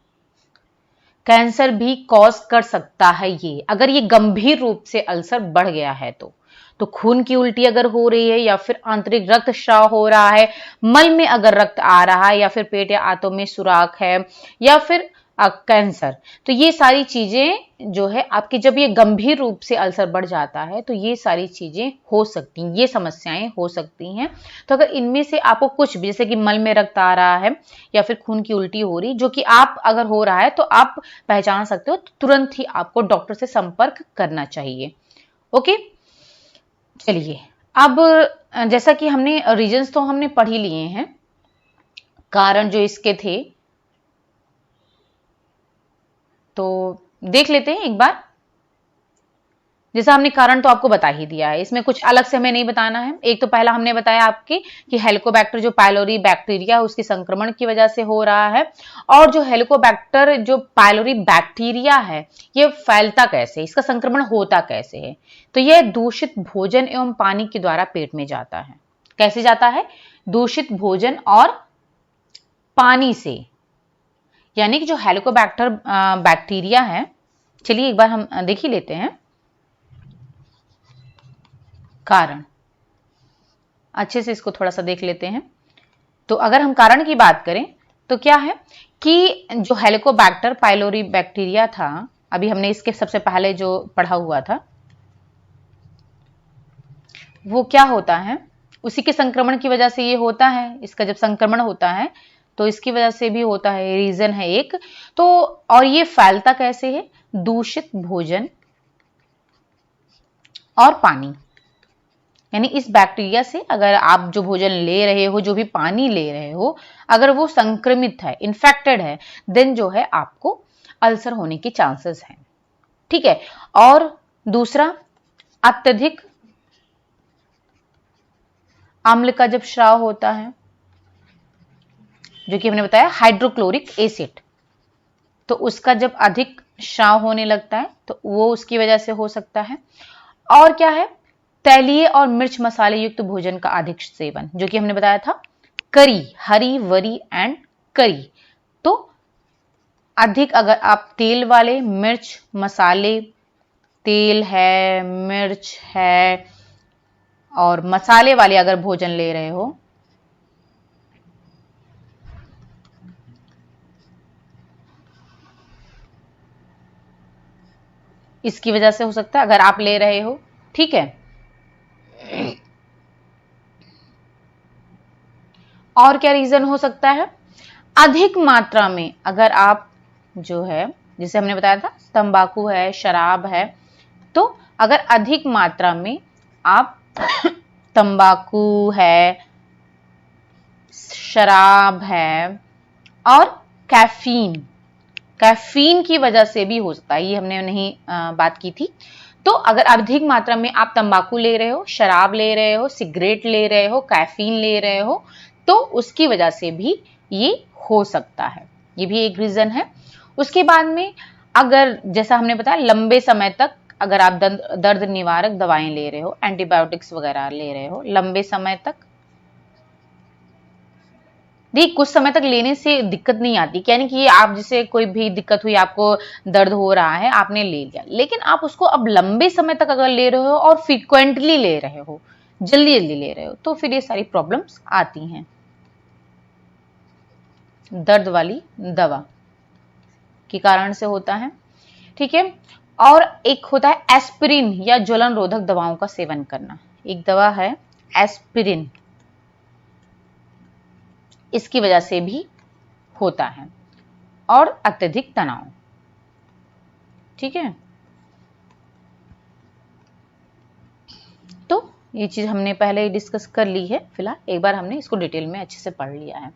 कैंसर भी कॉज कर सकता है ये, अगर ये गंभीर रूप से अल्सर बढ़ गया है तो खून की उल्टी अगर हो रही है या फिर आंतरिक रक्तस्राव हो रहा है, मल में अगर रक्त आ रहा है या फिर पेट या आंतों में सुराख है या फिर कैंसर, तो ये सारी चीजें जो है आपकी, जब ये गंभीर रूप से अल्सर बढ़ जाता है तो ये सारी चीजें हो सकती हैं, ये समस्याएं हो सकती हैं। तो अगर इनमें से आपको कुछ भी, जैसे कि मल में रक्त आ रहा है या फिर खून की उल्टी हो रही, जो कि आप अगर हो रहा है तो आप पहचान सकते हो, तो तुरंत ही आपको डॉक्टर से संपर्क करना चाहिए। ओके, चलिए अब जैसा कि हमने रीजंस तो हमने पढ़ ही लिए हैं, कारण जो इसके थे तो देख लेते हैं एक बार। जैसा हमने कारण तो आपको बता ही दिया है, इसमें कुछ अलग से हमें नहीं बताना है। एक तो पहला हमने बताया आपकी कि हेलिकोबैक्टर जो पायलोरी बैक्टीरिया उसके संक्रमण की वजह से हो रहा है। और जो हेलिकोबैक्टर जो पायलोरी बैक्टीरिया है ये फैलता कैसे, इसका संक्रमण होता कैसे है, तो यह दूषित भोजन एवं पानी के द्वारा पेट में जाता है। कैसे जाता है, दूषित भोजन और पानी से, यानी कि जो हेलिकोबैक्टर बैक्टीरिया है, चलिए एक बार हम देख ही लेते हैं कारण, अच्छे से इसको थोड़ा सा देख लेते हैं। तो अगर हम कारण की बात करें तो क्या है कि जो हेलिकोबैक्टर पायलोरी बैक्टीरिया था, अभी हमने इसके सबसे पहले जो पढ़ा हुआ था, वो क्या होता है, उसी के संक्रमण की वजह से ये होता है। इसका जब संक्रमण होता है तो इसकी वजह से भी होता है, रीजन है एक तो। और ये फैलता कैसे है, दूषित भोजन और पानी, यानी इस बैक्टीरिया से अगर आप जो भोजन ले रहे हो, जो भी पानी ले रहे हो, अगर वो संक्रमित है, इन्फेक्टेड है, देन जो है आपको अल्सर होने के चांसेस हैं। ठीक है। और दूसरा, अत्यधिक अम्ल का जब स्राव होता है, जो कि हमने बताया हाइड्रोक्लोरिक एसिड, तो उसका जब अधिक स्राव होने लगता है तो वो उसकी वजह से हो सकता है। और क्या है, तैलीय और मिर्च मसाले युक्त भोजन का अधिक सेवन, जो कि हमने बताया था करी, हरी वरी एंड करी। तो अधिक अगर आप तेल वाले, मिर्च मसाले, तेल है, मिर्च है और मसाले वाले अगर भोजन ले रहे हो, इसकी वजह से हो सकता है अगर आप ले रहे हो। ठीक है। और क्या रीजन हो सकता है, अधिक मात्रा में अगर आप जो है, जैसे हमने बताया था तंबाकू है, शराब है, तो अगर अधिक मात्रा में आप तंबाकू है, शराब है और कैफीन, कैफीन की वजह से भी हो सकता है, ये हमने नहीं बात की थी। तो अगर अधिक मात्रा में आप तंबाकू ले रहे हो, शराब ले रहे हो, सिगरेट ले रहे हो, कैफीन ले रहे हो, तो उसकी वजह से भी ये हो सकता है, ये भी एक रीजन है। उसके बाद में अगर जैसा हमने बताया लंबे समय तक अगर आप दर्द निवारक दवाएं ले रहे हो, एंटीबायोटिक्स वगैरह ले रहे हो लंबे समय तक, देखिए कुछ समय तक लेने से दिक्कत नहीं आती, यानी कि आप जैसे कोई भी दिक्कत हुई, आपको दर्द हो रहा है, आपने ले लिया, लेकिन आप उसको अब लंबे समय तक अगर ले रहे हो और फ्रीक्वेंटली ले रहे हो, जल्दी जल्दी ले रहे हो, तो फिर ये सारी प्रॉब्लम्स आती हैं दर्द वाली दवा के कारण से होता है। ठीक है। और एक होता है एस्पिरिन या ज्वलन रोधक दवाओं का सेवन करना, एक दवा है एस्पिरिन, इसकी वजह से भी होता है। और अत्यधिक तनाव। ठीक है। तो ये चीज हमने पहले ही डिस्कस कर ली है, फिलहाल एक बार हमने इसको डिटेल में अच्छे से पढ़ लिया है।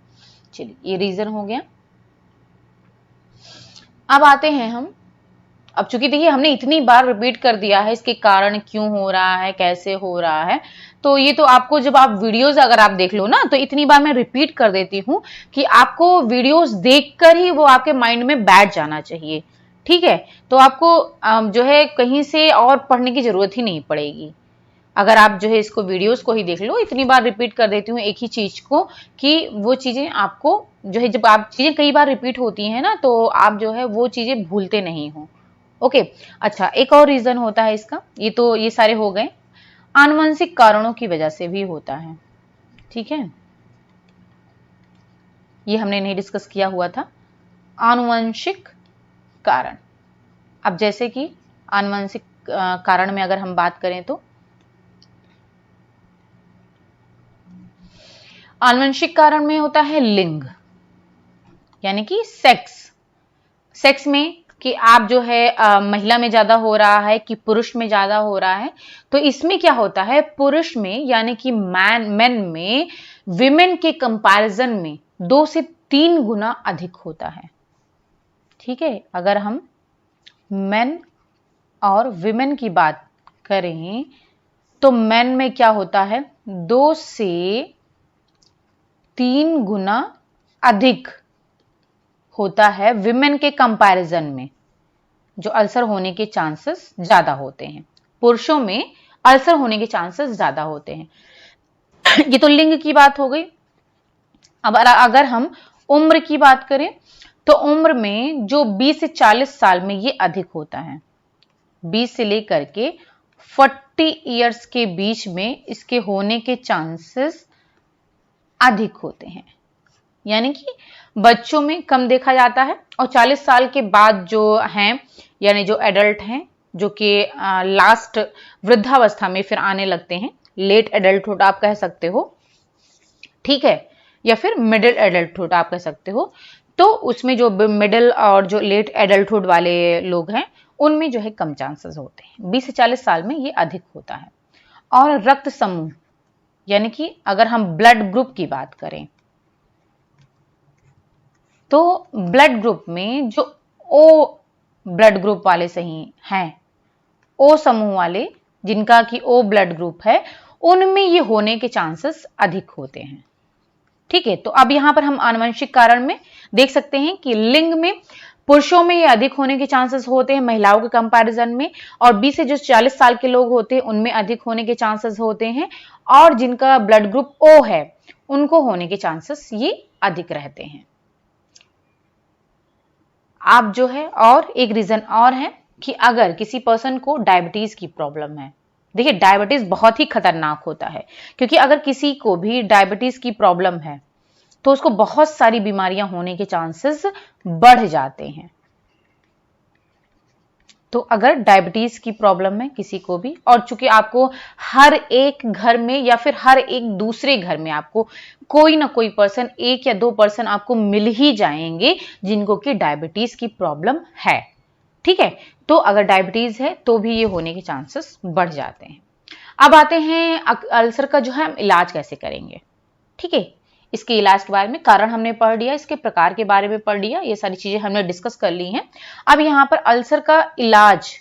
चलिए, ये रीजन हो गया। अब आते हैं हम, अब चूंकि देखिए हमने इतनी बार रिपीट कर दिया है, इसके कारण क्यों हो रहा है, कैसे हो रहा है, तो ये तो आपको जब आप वीडियोस अगर आप देख लो ना, तो इतनी बार मैं रिपीट कर देती हूँ कि आपको वीडियोस देखकर ही वो आपके माइंड में बैठ जाना चाहिए। ठीक है। तो आपको जो है कहीं से और पढ़ने की जरूरत ही नहीं पड़ेगी, अगर आप जो है इसको वीडियोस को ही देख लो। इतनी बार रिपीट कर देती हूँ एक ही चीज को कि वो चीजें आपको जो है, जब आप चीजें कई बार रिपीट होती हैं ना, तो आप जो है वो चीजें भूलते नहीं हो। ओके। अच्छा, एक और रीजन होता है इसका, ये सारे हो गए, आनुवंशिक कारणों की वजह से भी होता है। ठीक है। ये हमने नहीं डिस्कस किया हुआ था, आनुवंशिक कारण। अब जैसे कि आनुवंशिक कारण में अगर हम बात करें तो आनुवंशिक कारण में होता है लिंग, यानी कि सेक्स में कि आप जो है महिला में ज्यादा हो रहा है कि पुरुष में ज्यादा हो रहा है। तो इसमें क्या होता है, पुरुष में यानी कि मेन में विमेन के कंपैरिजन में 2 से 3 गुना अधिक होता है। ठीक है। अगर हम मेन और विमेन की बात करें तो मेन में क्या होता है, 2 से 3 गुना अधिक होता है विमेन के कंपैरिजन में, जो अल्सर होने के चांसेस ज्यादा होते हैं। पुरुषों में अल्सर होने के चांसेस ज्यादा होते हैं। ये तो लिंग की बात हो गई। अब अगर हम उम्र की बात करें तो उम्र में जो 20 से 40 साल में ये अधिक होता है, 20 से लेकर के 40 इयर्स के बीच में इसके होने के चांसेस अधिक होते हैं, यानी कि बच्चों में कम देखा जाता है। और 40 साल के बाद जो हैं, यानी जो एडल्ट हैं, जो कि लास्ट वृद्धावस्था में फिर आने लगते हैं, लेट एडल्टहुड आप कह सकते हो, ठीक है, या फिर मिडिल एडल्टहुड आप कह सकते हो। तो उसमें जो मिडिल और जो लेट एडल्टहुड वाले लोग हैं उनमें जो है कम चांसेस होते हैं, 20 से 40 साल में ये अधिक होता है। और रक्त समूह यानी कि अगर हम ब्लड ग्रुप की बात करें तो ब्लड ग्रुप में जो ओ ब्लड ग्रुप वाले सही हैं, ओ समूह वाले जिनका कि ओ ब्लड ग्रुप है, उनमें ये होने के चांसेस अधिक होते हैं, ठीक है। तो अब यहां पर हम आनुवंशिक कारण में देख सकते हैं कि लिंग में पुरुषों में ये अधिक होने के चांसेस होते हैं महिलाओं के कंपैरिजन में, और 20 से जो 40 साल के लोग होते हैं उनमें अधिक होने के चांसेस होते हैं, और जिनका ब्लड ग्रुप ओ है उनको होने के चांसेस ये अधिक रहते हैं। आप जो है और एक रीजन और है कि अगर किसी पर्सन को डायबिटीज की प्रॉब्लम है, देखिए डायबिटीज बहुत ही खतरनाक होता है, क्योंकि अगर किसी को भी डायबिटीज की प्रॉब्लम है तो उसको बहुत सारी बीमारियां होने के चांसेस बढ़ जाते हैं। तो अगर डायबिटीज की प्रॉब्लम है किसी को भी, और चूंकि आपको हर एक घर में या फिर हर एक दूसरे घर में आपको कोई ना कोई पर्सन, 1 या 2 पर्सन आपको मिल ही जाएंगे जिनको कि डायबिटीज की प्रॉब्लम है, ठीक है। तो अगर डायबिटीज है तो भी ये होने के चांसेस बढ़ जाते हैं। अब आते हैं अल्सर का जो है हम इलाज कैसे करेंगे, ठीक है। इसके इलाज के बारे में कारण हमने पढ़ लिया, इसके प्रकार के बारे में पढ़ लिया, ये सारी चीजें हमने डिस्कस कर ली हैं। अब यहां पर अल्सर का इलाज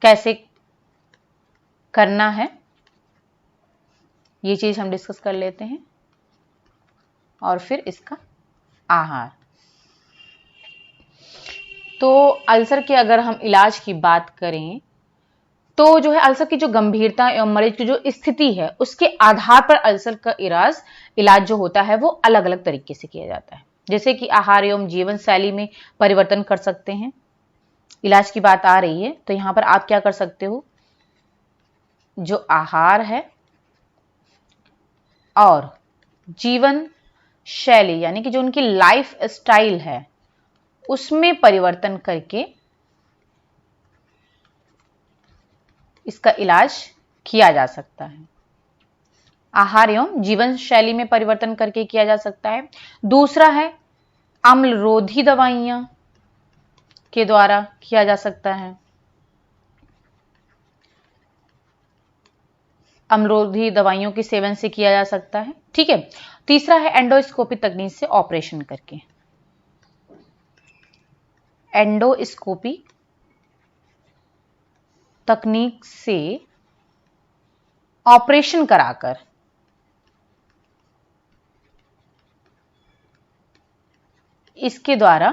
कैसे करना है ये चीज हम डिस्कस कर लेते हैं, और फिर इसका आहार। तो अल्सर के अगर हम इलाज की बात करें तो जो है अल्सर की जो गंभीरता एवं मरीज की जो स्थिति है उसके आधार पर अल्सर का इलाज जो होता है वो अलग अलग तरीके से किया जाता है। जैसे कि आहार एवं जीवन शैली में परिवर्तन कर सकते हैं, इलाज की बात आ रही है तो यहां पर आप क्या कर सकते हो, जो आहार है और जीवन शैली यानी कि जो उनकी लाइफ स्टाइल है उसमें परिवर्तन करके इसका इलाज किया जा सकता है। आहार एवं जीवन शैली में परिवर्तन करके किया जा सकता है। दूसरा है अम्लरोधी दवाइयां के द्वारा किया जा सकता है, अम्लरोधी दवाइयों के सेवन से किया जा सकता है, ठीक है। तीसरा है एंडोस्कोपी तकनीक से ऑपरेशन करके, एंडोस्कोपी तकनीक से ऑपरेशन कराकर इसके द्वारा,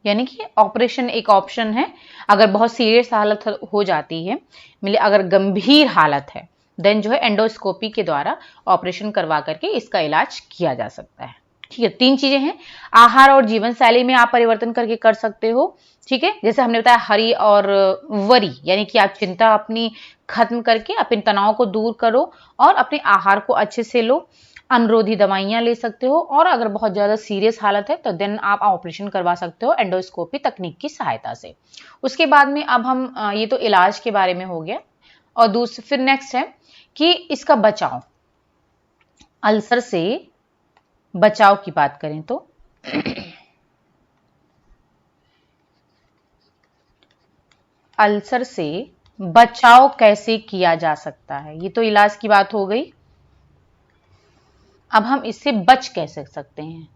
यानी कि ऑपरेशन एक ऑप्शन है अगर बहुत सीरियस हालत हो जाती है, मतलब अगर गंभीर हालत है देन जो है एंडोस्कोपी के द्वारा ऑपरेशन करवा करके इसका इलाज किया जा सकता है, ठीक है। 3 चीजें हैं, आहार और जीवन शैली में आप परिवर्तन करके कर सकते हो, ठीक है। जैसे हमने बताया हरी और वरी यानी कि आप चिंता अपनी खत्म करके अपने तनाव को दूर करो और अपने आहार को अच्छे से लो, अम्लरोधी दवाइयां ले सकते हो, और अगर बहुत ज्यादा सीरियस हालत है तो देन आप ऑपरेशन करवा सकते हो एंडोस्कोपी तकनीक की सहायता से। उसके बाद में अब हम ये तो इलाज के बारे में हो गया, और फिर नेक्स्ट है कि इसका बचाव, अल्सर से बचाव की बात करें तो अल्सर से बचाव कैसे किया जा सकता है, ये तो इलाज की बात हो गई। अब हम इससे बच कैसे सकते हैं,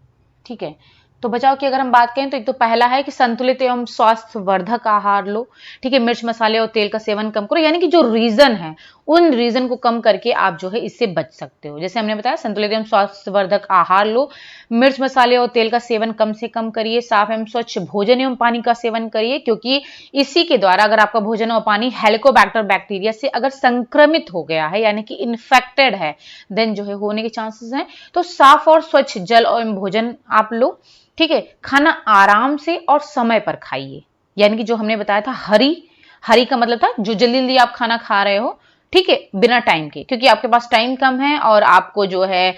ठीक है। तो बचाव की अगर हम बात करें तो एक तो पहला है कि संतुलित एवं स्वास्थ्यवर्धक आहार लो, ठीक है। मिर्च मसाले और तेल का सेवन कम करो, यानी कि जो रीजन है उन रीजन को कम करके आप जो है इससे बच सकते हो। जैसे हमने बताया संतुलित एवं स्वास्थ्यवर्धक आहार लो, मिर्च मसाले और तेल का सेवन कम से कम करिए, साफ एवं स्वच्छ भोजन एवं पानी का सेवन करिए, क्योंकि इसी के द्वारा अगर आपका भोजन और पानी हेलिकोबैक्टर बैक्टीरिया से अगर संक्रमित हो गया है यानी कि इन्फेक्टेड है देन जो है होने के चांसेस हैं। तो साफ और स्वच्छ जल और भोजन आप लो, ठीक है। खाना आराम से और समय पर खाइए, यानी कि जो हमने बताया था हरी का मतलब था जो जल्दी जल्दी आप खाना खा रहे हो, ठीक है, बिना टाइम के, क्योंकि आपके पास टाइम कम है और आपको जो है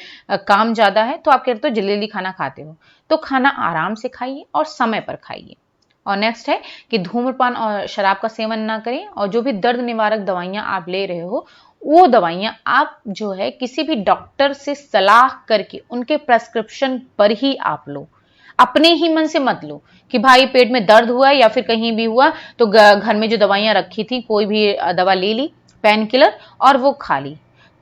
काम ज्यादा है तो आप कहते हो जल्दी जल्दी खाना खाते हो, तो खाना आराम से खाइए और समय पर खाइए। और नेक्स्ट है कि धूम्रपान और शराब का सेवन ना करें, और जो भी दर्द निवारक दवाइयां आप ले रहे हो वो दवाइयां आप जो है किसी भी डॉक्टर से सलाह करके उनके प्रेस्क्रिप्शन पर ही आप लो। अपने ही मन से मत लो कि भाई पेट में दर्द हुआ या फिर कहीं भी हुआ तो घर में जो दवाइयां रखी थी कोई भी दवा ले ली, पेन किलर, और वो खा ली।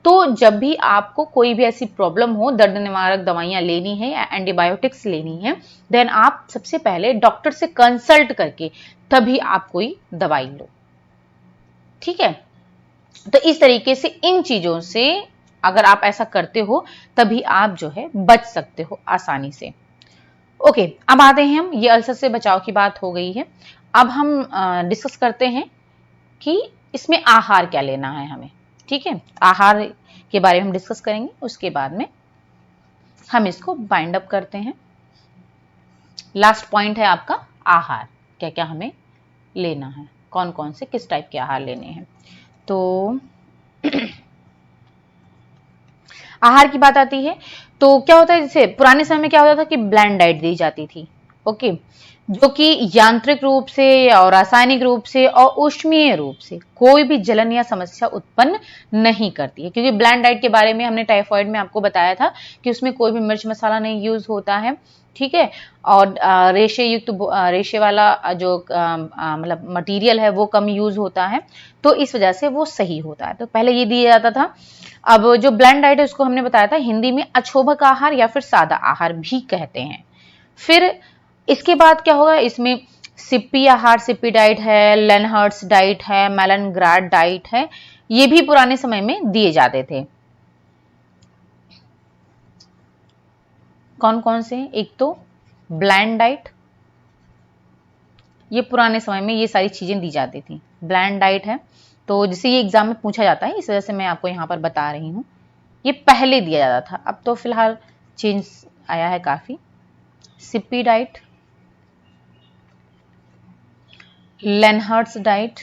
तो जब भी आपको कोई भी ऐसी प्रॉब्लम हो, दर्द निवारक दवाइयां लेनी है या एंटीबायोटिक्स लेनी है, देन आप सबसे पहले डॉक्टर से कंसल्ट करके तभी आप कोई दवाई लो। ठीक है, तो इस तरीके से इन चीजों से अगर आप ऐसा करते हो तभी आप जो है बच सकते हो आसानी से। ओके, अब आते हैं हम, ये अल्सर से बचाव की बात हो गई है। अब हम डिस्कस करते हैं कि इसमें आहार क्या लेना है हमें। ठीक है, आहार के बारे में हम डिस्कस करेंगे, उसके बाद में हम इसको बाइंड अप करते हैं। लास्ट पॉइंट है आपका आहार, क्या क्या हमें लेना है, कौन कौन से किस टाइप के आहार लेने हैं। तो आहार की बात आती है तो क्या होता है, जैसे पुराने समय में क्या होता था कि ब्लैंड डाइट दी जाती थी। ओके, जो कि यांत्रिक रूप से और रासायनिक रूप से और ऊष्मीय रूप से कोई भी जलन या समस्या उत्पन्न नहीं करती है, क्योंकि ब्लैंड डाइट के बारे में हमने टाइफॉइड में आपको बताया था कि उसमें कोई भी मिर्च मसाला नहीं यूज होता है। ठीक है, और रेशे युक्त रेशे वाला जो मतलब मटेरियल है वो कम यूज होता है, तो इस वजह से वो सही होता है। तो पहले ये दिया जाता था। अब जो ब्लेंड डाइट है उसको हमने बताया था हिंदी में अक्षोभक आहार या फिर सादा आहार भी कहते हैं। फिर इसके बाद क्या होगा, इसमें सिप्पी आहार, सिप्पी डाइट है, लेनहर्ट्स डाइट है, मेलनग्राड डाइट है, ये भी पुराने समय में दिए जाते थे। कौन कौन से, एक तो ब्लैंड डाइट, ये पुराने समय में ये सारी चीजें दी जाती थी। ब्लैंड डाइट है, तो जिसे ये एग्जाम में पूछा जाता है, इस वजह से मैं आपको यहाँ पर बता रही हूँ। ये पहले दिया जाता था, अब तो फिलहाल चेंज आया है काफी। सिप्पी डाइट, लेनहर्ट्स डाइट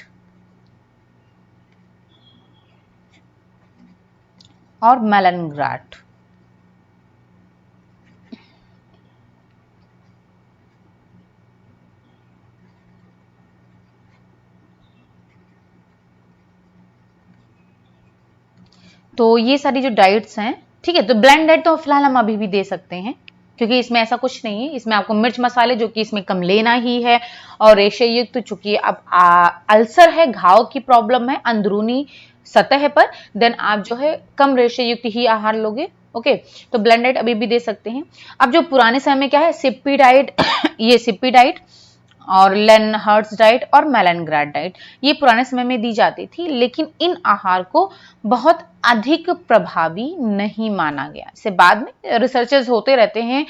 और मेलनग्राड। तो ये सारी जो डाइट्स हैं, ठीक है, तो ब्लेंड डाइट तो फिलहाल हम अभी भी दे सकते हैं, क्योंकि इसमें ऐसा कुछ नहीं है। इसमें आपको मिर्च मसाले जो कि इसमें कम लेना ही है, और रेशे युक्त तो चूंकि अब अल्सर है, घाव की प्रॉब्लम है अंदरूनी सतह पर, देन आप जो है कम रेशे युक्त ही आहार लोगे। ओके, तो ब्लेंड डाइट अभी भी दे सकते हैं। अब जो पुराने समय में क्या है, सिप्पी डाइट ये सिप्पी डाइट और लेनहर्ट्स डाइट और मेलनग्राड डाइट, ये पुराने समय में दी जाती थी, लेकिन इन आहार को बहुत अधिक प्रभावी नहीं माना गया। इससे बाद में रिसर्चेस होते रहते हैं,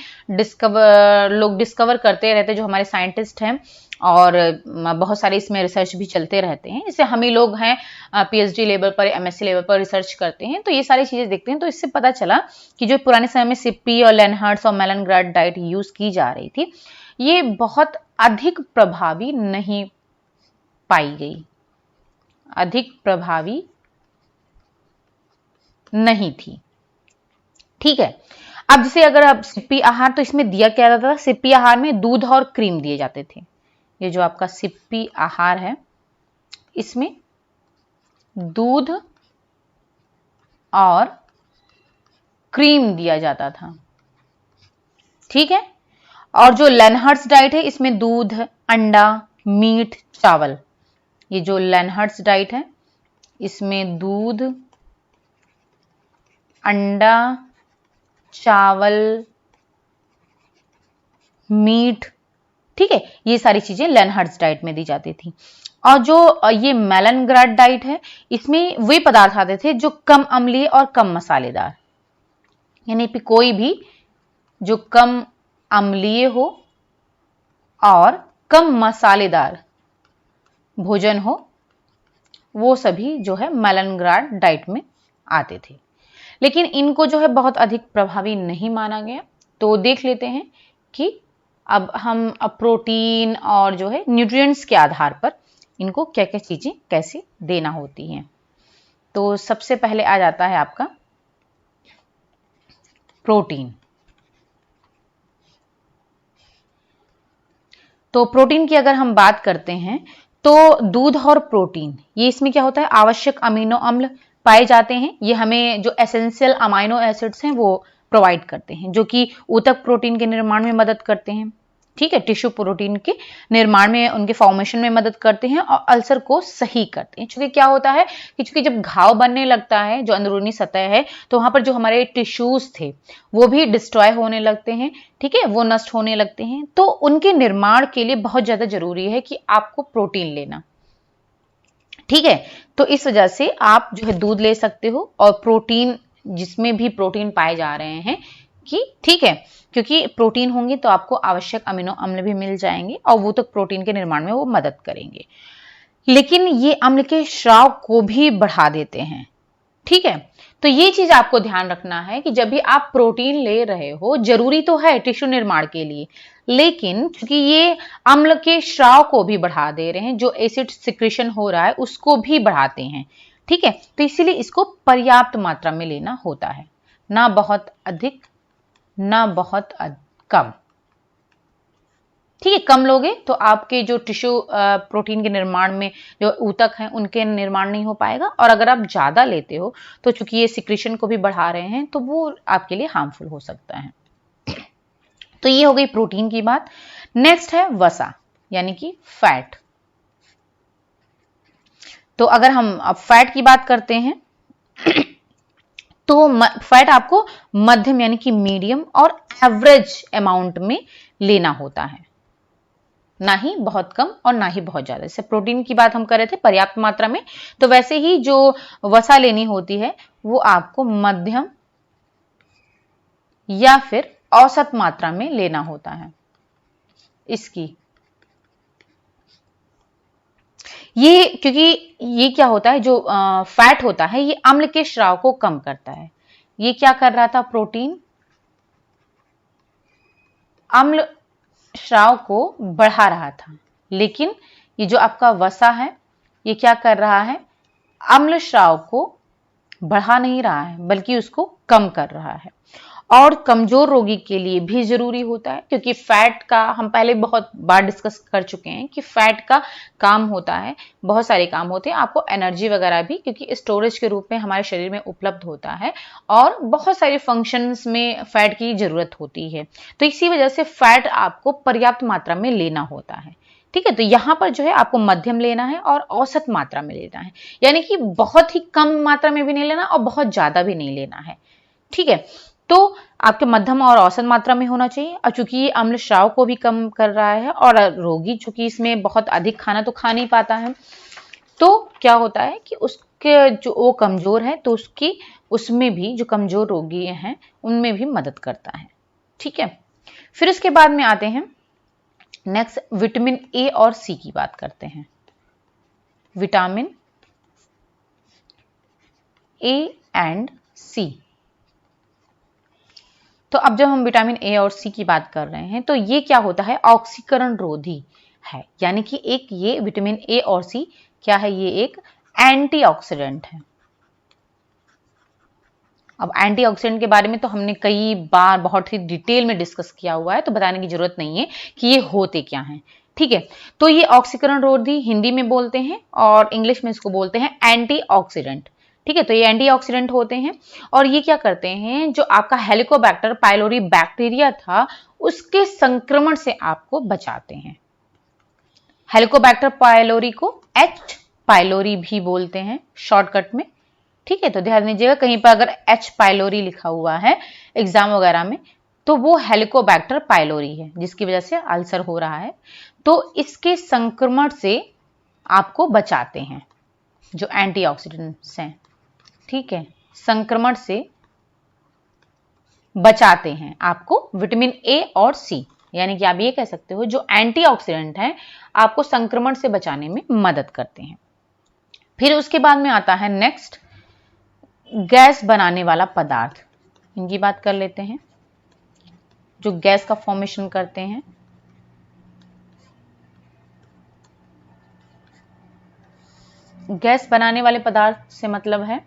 लोग डिस्कवर करते रहते हैं, जो हमारे साइंटिस्ट हैं, और बहुत सारे इसमें रिसर्च भी चलते रहते हैं। इससे हम ही लोग हैं पीएचडी लेवल पर, एमएससी लेवल पर रिसर्च करते हैं, तो ये सारी चीजें देखते हैं। तो इससे पता चला कि जो पुराने समय में सिप्पी और लेनहर्ट्स और मेलनग्राड डाइट यूज की जा रही थी, ये बहुत अधिक प्रभावी नहीं पाई गई, अधिक प्रभावी नहीं थी। ठीक है, अब जैसे अगर आप सिप्पी आहार, तो इसमें दिया क्या जाता था, सिप्पी आहार में दूध और क्रीम दिए जाते थे। ये जो आपका सिप्पी आहार है, इसमें दूध और क्रीम दिया जाता था। ठीक है, और जो लेनहर्ट्स डाइट है, इसमें दूध, अंडा, मीट, चावल। ये जो लेनहर्ट्स डाइट है, इसमें दूध, अंडा, चावल, मीट, ठीक है, ये सारी चीजें लेनहर्ट्स डाइट में दी जाती थी। और जो ये मेलनग्राड डाइट है, इसमें वे पदार्थ आते थे जो कम अम्लीय और कम मसालेदार, यानी कि कोई भी जो कम अम्लीय हो और कम मसालेदार भोजन हो, वो सभी जो है मेलनग्राड डाइट में आते थे। लेकिन इनको जो है बहुत अधिक प्रभावी नहीं माना गया। तो देख लेते हैं कि अब हम प्रोटीन और जो है न्यूट्रिएंट्स के आधार पर इनको क्या क्या चीजें कैसे देना होती हैं। तो सबसे पहले आ जाता है आपका प्रोटीन। तो प्रोटीन की अगर हम बात करते हैं, तो दूध और प्रोटीन, ये इसमें क्या होता है, आवश्यक अमीनो अम्ल पाए जाते हैं। ये हमें जो एसेंशियल अमाइनो एसिड्स हैं वो प्रोवाइड करते हैं, जो कि ऊतक प्रोटीन के निर्माण में मदद करते हैं। ठीक है, टिश्यू प्रोटीन के निर्माण में, उनके फॉर्मेशन में मदद करते हैं और अल्सर को सही करते हैं। चूंकि क्या होता है कि चूंकि जब घाव बनने लगता है, जो अंदरूनी सतह है, तो वहां पर जो हमारे टिश्यूज थे वो भी डिस्ट्रॉय होने लगते हैं। ठीक है, वो नष्ट होने लगते हैं। तो उनके निर्माण के लिए बहुत ज्यादा जरूरी है कि आपको प्रोटीन लेना। ठीक है, तो इस वजह से आप जो है दूध ले सकते हो, और प्रोटीन, जिसमें भी प्रोटीन पाए जा रहे हैं कि ठीक है, क्योंकि प्रोटीन होंगे तो आपको आवश्यक अमीनो अम्ल भी मिल जाएंगे और वो तो प्रोटीन के निर्माण में वो मदद करेंगे। लेकिन ये अम्ल के स्राव को भी बढ़ा देते हैं। ठीक है, तो ये चीज आपको ध्यान रखना है कि जब भी आप प्रोटीन ले रहे हो, जरूरी तो है टिश्यू निर्माण के लिए, लेकिन क्योंकि ये अम्ल के स्राव को भी बढ़ा दे रहे हैं, जो एसिड सिक्रेशन हो रहा है उसको भी बढ़ाते हैं। ठीक है, तो इसीलिए इसको पर्याप्त मात्रा में लेना होता है, ना बहुत अधिक ना बहुत कम। ठीक है, कम लोगे तो आपके जो टिश्यू प्रोटीन के निर्माण में जो ऊतक हैं उनके निर्माण नहीं हो पाएगा, और अगर आप ज्यादा लेते हो तो चूंकि ये सिक्रेशन को भी बढ़ा रहे हैं तो वो आपके लिए हार्मफुल हो सकता है। तो ये हो गई प्रोटीन की बात। नेक्स्ट है वसा, यानी कि फैट। तो अगर हम अब फैट की बात करते हैं तो फैट आपको मध्यम यानी कि मीडियम और एवरेज अमाउंट में लेना होता है, ना ही बहुत कम और ना ही बहुत ज्यादा। जैसे प्रोटीन की बात हम कर रहे थे पर्याप्त मात्रा में, तो वैसे ही जो वसा लेनी होती है वो आपको मध्यम या फिर औसत मात्रा में लेना होता है इसकी। ये क्योंकि ये क्या होता है, जो फैट होता है ये अम्ल के स्राव को कम करता है। ये क्या कर रहा था, प्रोटीन अम्ल स्राव को बढ़ा रहा था, लेकिन ये जो आपका वसा है ये क्या कर रहा है, अम्ल स्राव को बढ़ा नहीं रहा है बल्कि उसको कम कर रहा है। और कमजोर रोगी के लिए भी जरूरी होता है, क्योंकि फैट का हम पहले बहुत बार डिस्कस कर चुके हैं कि फैट का काम होता है, बहुत सारे काम होते हैं। आपको एनर्जी वगैरह भी, क्योंकि स्टोरेज के रूप में हमारे शरीर में उपलब्ध होता है, और बहुत सारे फंक्शंस में फैट की जरूरत होती है। तो इसी वजह से फैट आपको पर्याप्त मात्रा में लेना होता है। ठीक है, तो यहां पर जो है आपको मध्यम लेना है और औसत मात्रा में लेना है, यानी कि बहुत ही कम मात्रा में भी नहीं लेना और बहुत ज्यादा भी नहीं लेना है। ठीक है, तो आपके मध्यम और औसत मात्रा में होना चाहिए। और चूंकि ये अम्ल स्राव को भी कम कर रहा है, और रोगी चूंकि इसमें बहुत अधिक खाना तो खा नहीं पाता है, तो क्या होता है कि उसके जो वो कमजोर है, तो उसकी उसमें भी जो कमजोर रोगी हैं उनमें भी मदद करता है। ठीक है, फिर उसके बाद में आते हैं नेक्स्ट, विटामिन ए और सी की बात करते हैं। विटामिन ए एंड सी। तो अब जब हम विटामिन ए और सी की बात कर रहे हैं तो ये क्या होता है, ऑक्सीकरण रोधी है। यानी कि एक ये विटामिन ए और सी क्या है, ये एक एंटीऑक्सीडेंट है। अब एंटीऑक्सीडेंट के बारे में तो हमने कई बार बहुत ही डिटेल में डिस्कस किया हुआ है, तो बताने की जरूरत नहीं है कि ये होते क्या हैं। ठीक है, तो ये ऑक्सीकरण रोधी हिंदी में बोलते हैं और इंग्लिश में इसको बोलते हैं एंटीऑक्सीडेंट। ठीक है, तो ये एंटीऑक्सीडेंट होते हैं, और ये क्या करते हैं, जो आपका हेलिकोबैक्टर पाइलोरी बैक्टीरिया था उसके संक्रमण से आपको बचाते हैं। हेलिकोबैक्टर पाइलोरी को एच पाइलोरी भी बोलते हैं शॉर्टकट में। ठीक है, तो ध्यान दीजिएगा, कहीं पर अगर एच पाइलोरी लिखा हुआ है एग्जाम वगैरह में, तो वो हेलिकोबैक्टर पाइलोरी है, जिसकी वजह से अल्सर हो रहा है। तो इसके संक्रमण से आपको बचाते हैं जो एंटीऑक्सीडेंट्स हैं। ठीक है, संक्रमण से बचाते हैं आपको विटामिन ए और सी, यानी कि आप ये कह सकते हो जो एंटीऑक्सीडेंट हैं आपको संक्रमण से बचाने में मदद करते हैं। फिर उसके बाद में आता है नेक्स्ट, गैस बनाने वाला पदार्थ। इनकी बात कर लेते हैं, जो गैस का फॉर्मेशन करते हैं। गैस बनाने वाले पदार्थ से मतलब है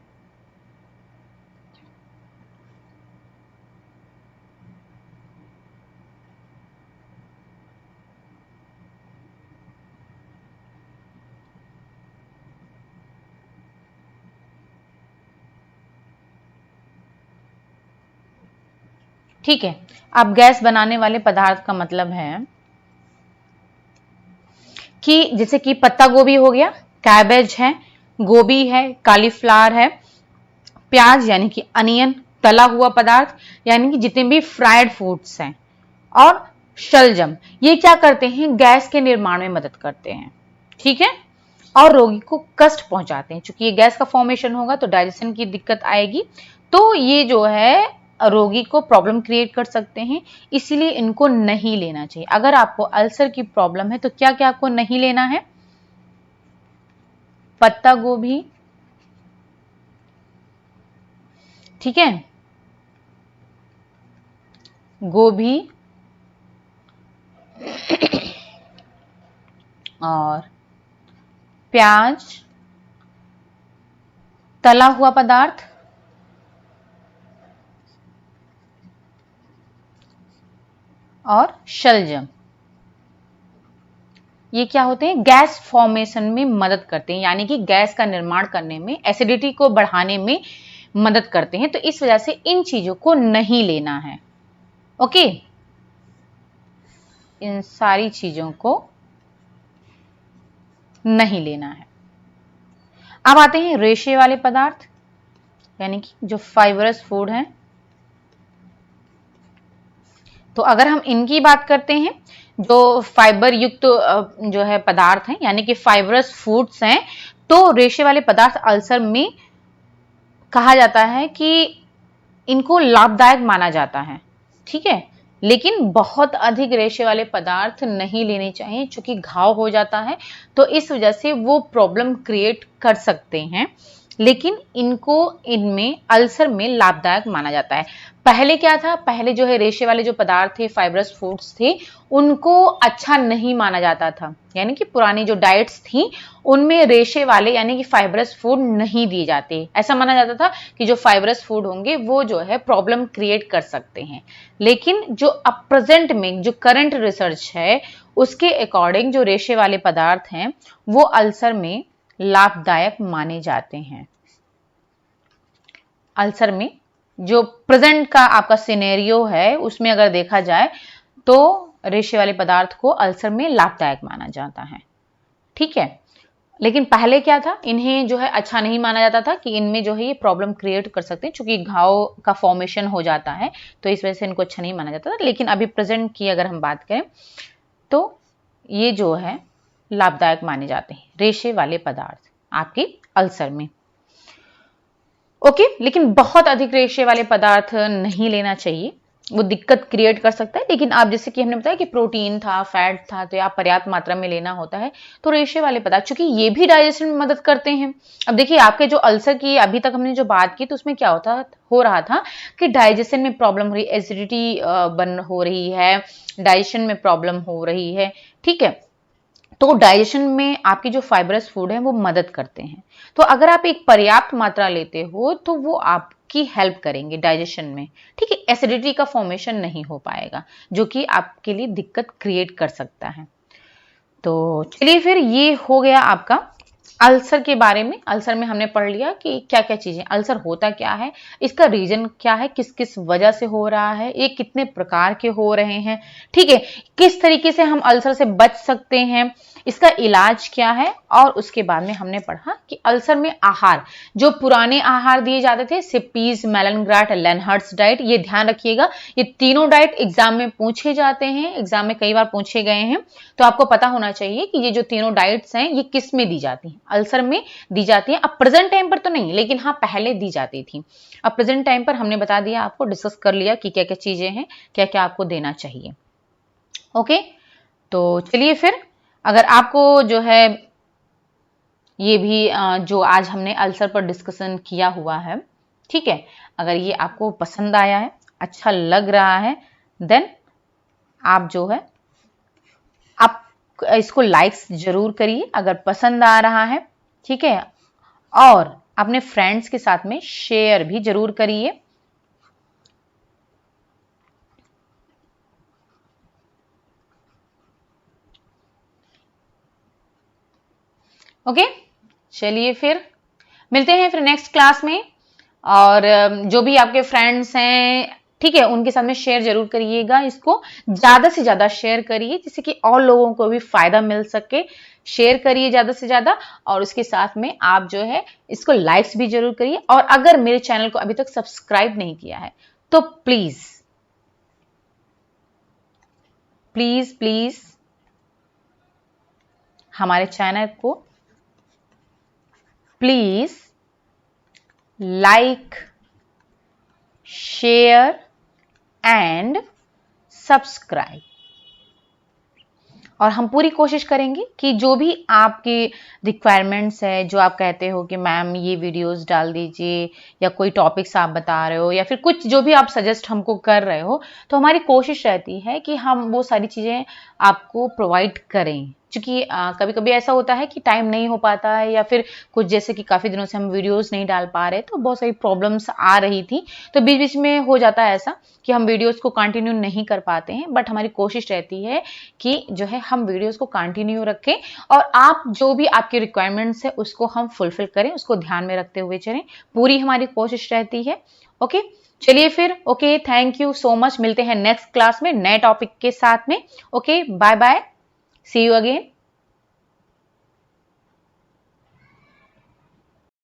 ठीक है। अब गैस बनाने वाले पदार्थ का मतलब है कि जैसे कि पत्ता गोभी हो गया, कैबेज है, गोभी है, कालीफ्लावर है, प्याज यानी कि अनियन, तला हुआ पदार्थ यानी कि जितने भी फ्राइड फूड्स हैं, और शलजम, ये क्या करते हैं, गैस के निर्माण में मदद करते हैं। ठीक है, और रोगी को कष्ट पहुंचाते हैं। चूंकि ये गैस का फॉर्मेशन होगा तो डाइजेशन की दिक्कत आएगी, तो ये जो है रोगी को प्रॉब्लम क्रिएट कर सकते हैं, इसीलिए इनको नहीं लेना चाहिए। अगर आपको अल्सर की प्रॉब्लम है तो क्या क्या आपको नहीं लेना है, पत्ता गोभी, ठीक है, गोभी और प्याज, तला हुआ पदार्थ और शलजम, ये क्या होते हैं, गैस फॉर्मेशन में मदद करते हैं, यानी कि गैस का निर्माण करने में, एसिडिटी को बढ़ाने में मदद करते हैं। तो इस वजह से इन चीजों को नहीं लेना है। ओके, इन सारी चीजों को नहीं लेना है। अब आते हैं रेशे वाले पदार्थ, यानी कि जो फाइबरस फूड हैं। तो अगर हम इनकी बात करते हैं, जो फाइबर युक्त जो है पदार्थ हैं, यानी कि फाइबरस फूड्स हैं, तो रेशे वाले पदार्थ अल्सर में कहा जाता है कि इनको लाभदायक माना जाता है। ठीक है, लेकिन बहुत अधिक रेशे वाले पदार्थ नहीं लेने चाहिए, क्योंकि घाव हो जाता है, तो इस वजह से वो प्रॉब्लम क्रिएट कर सकते हैं। लेकिन इनको इनमें अल्सर में लाभदायक माना जाता है। पहले क्या था, पहले जो है रेशे वाले जो पदार्थ थे, फाइबरस फूड्स थे, उनको अच्छा नहीं माना जाता था, यानी कि पुरानी जो डाइट्स थी उनमें रेशे वाले यानी कि फाइबरस फूड नहीं दिए जाते। ऐसा माना जाता था कि जो फाइबरस फूड होंगे वो जो है प्रॉब्लम क्रिएट कर सकते हैं। लेकिन जो अब प्रेजेंट में जो करंट रिसर्च है उसके अकॉर्डिंग जो रेशे वाले पदार्थ हैं वो अल्सर में लाभदायक माने जाते हैं। अल्सर में जो प्रेजेंट का आपका सिनेरियो है उसमें अगर देखा जाए तो रेशे वाले पदार्थ को अल्सर में लाभदायक माना जाता है। ठीक है, लेकिन पहले क्या था, इन्हें जो है अच्छा नहीं माना जाता था कि इनमें जो है ये प्रॉब्लम क्रिएट कर सकते हैं, क्योंकि घाव का फॉर्मेशन हो जाता है, तो इस वजह से इनको अच्छा नहीं माना जाता था। लेकिन अभी प्रेजेंट की अगर हम बात करें तो ये जो है लाभदायक माने जाते हैं रेशे वाले पदार्थ आपके अल्सर में। ओके, लेकिन बहुत अधिक रेशे वाले पदार्थ नहीं लेना चाहिए, वो दिक्कत क्रिएट कर सकता है। लेकिन आप जैसे कि हमने बताया कि प्रोटीन था, फैट था, तो आप पर्याप्त मात्रा में लेना होता है। तो रेशे वाले पदार्थ चूंकि ये भी डाइजेशन में मदद करते हैं। अब देखिए आपके जो अल्सर की अभी तक हमने जो बात की तो उसमें क्या हो रहा था कि डाइजेशन में प्रॉब्लम हो रही, एसिडिटी बन हो रही है, डाइजेशन में प्रॉब्लम हो रही है। ठीक है, तो डाइजेशन में आपकी जो फाइबरस फूड है वो मदद करते हैं। तो अगर आप एक पर्याप्त मात्रा लेते हो तो वो आपकी हेल्प करेंगे डाइजेशन में। ठीक है, एसिडिटी का फॉर्मेशन नहीं हो पाएगा, जो कि आपके लिए दिक्कत क्रिएट कर सकता है। तो चलिए फिर ये हो गया आपका अल्सर के बारे में। अल्सर में हमने पढ़ लिया कि क्या क्या चीजें, अल्सर होता क्या है, इसका रीजन क्या है, किस किस वजह से हो रहा है, ये कितने प्रकार के हो रहे हैं, ठीक है, किस तरीके से हम अल्सर से बच सकते हैं, इसका इलाज क्या है। और उसके बाद में हमने पढ़ा कि अल्सर में आहार, जो पुराने आहार दिए जाते थे, सिपीज, मेलनग्राट, लेनहर्ट्स डाइट, ये ध्यान रखिएगा, ये तीनों डाइट एग्जाम में पूछे जाते हैं, एग्जाम में कई बार पूछे गए हैं। तो आपको पता होना चाहिए कि ये जो तीनों डाइट्स हैं ये किस में दी जाती हैं, अल्सर में दी जाती है। अब प्रेजेंट टाइम पर तो नहीं, लेकिन हाँ पहले दी जाती थी। अब प्रेजेंट टाइम पर हमने बता दिया, आपको डिस्कस कर लिया कि क्या क्या चीजें हैं, क्या क्या आपको देना चाहिए। ओके, तो चलिए फिर, अगर आपको जो है ये भी जो आज हमने अल्सर पर डिस्कशन किया हुआ है, ठीक है, अगर ये आपको पसंद आया है, अच्छा लग रहा है, देन आप जो है आप इसको लाइक्स जरूर करिए अगर पसंद आ रहा है। ठीक है, और अपने फ्रेंड्स के साथ में शेयर भी जरूर करिए। ओके, चलिए फिर मिलते हैं फिर नेक्स्ट क्लास में। और जो भी आपके फ्रेंड्स हैं ठीक है, उनके साथ में शेयर जरूर करिएगा, इसको ज्यादा से ज्यादा शेयर करिए जिससे कि और लोगों को भी फायदा मिल सके। शेयर करिए ज्यादा से ज्यादा, और उसके साथ में आप जो है इसको लाइक्स भी जरूर करिए। और अगर मेरे चैनल को अभी तक सब्सक्राइब नहीं किया है तो प्लीज प्लीज प्लीज हमारे चैनल को please like, share and subscribe. और हम पूरी कोशिश करेंगे कि जो भी आपके रिक्वायरमेंट्स है, जो आप कहते हो कि मैम ये वीडियोस डाल दीजिए, या कोई टॉपिक्स आप बता रहे हो, या फिर कुछ जो भी आप सजेस्ट हमको कर रहे हो, तो हमारी कोशिश रहती है कि हम वो सारी चीज़ें आपको प्रोवाइड करें। क्योंकि कभी कभी ऐसा होता है कि टाइम नहीं हो पाता है, या फिर कुछ जैसे कि काफ़ी दिनों से हम वीडियोस नहीं डाल पा रहे, तो बहुत सारी प्रॉब्लम्स आ रही थी, तो बीच बीच में हो जाता है ऐसा कि हम वीडियोस को कंटिन्यू नहीं कर पाते हैं। बट हमारी कोशिश रहती है कि जो है हम वीडियोस को कंटिन्यू रखें, और आप जो भी आपकी रिक्वायरमेंट्स है उसको हम फुलफिल करें, उसको ध्यान में रखते हुए चलें। पूरी हमारी कोशिश रहती है। ओके, चलिए फिर, okay, thank you so much. मिलते हैं नेक्स्ट क्लास में नए टॉपिक के साथ में। Okay, bye bye, see you again.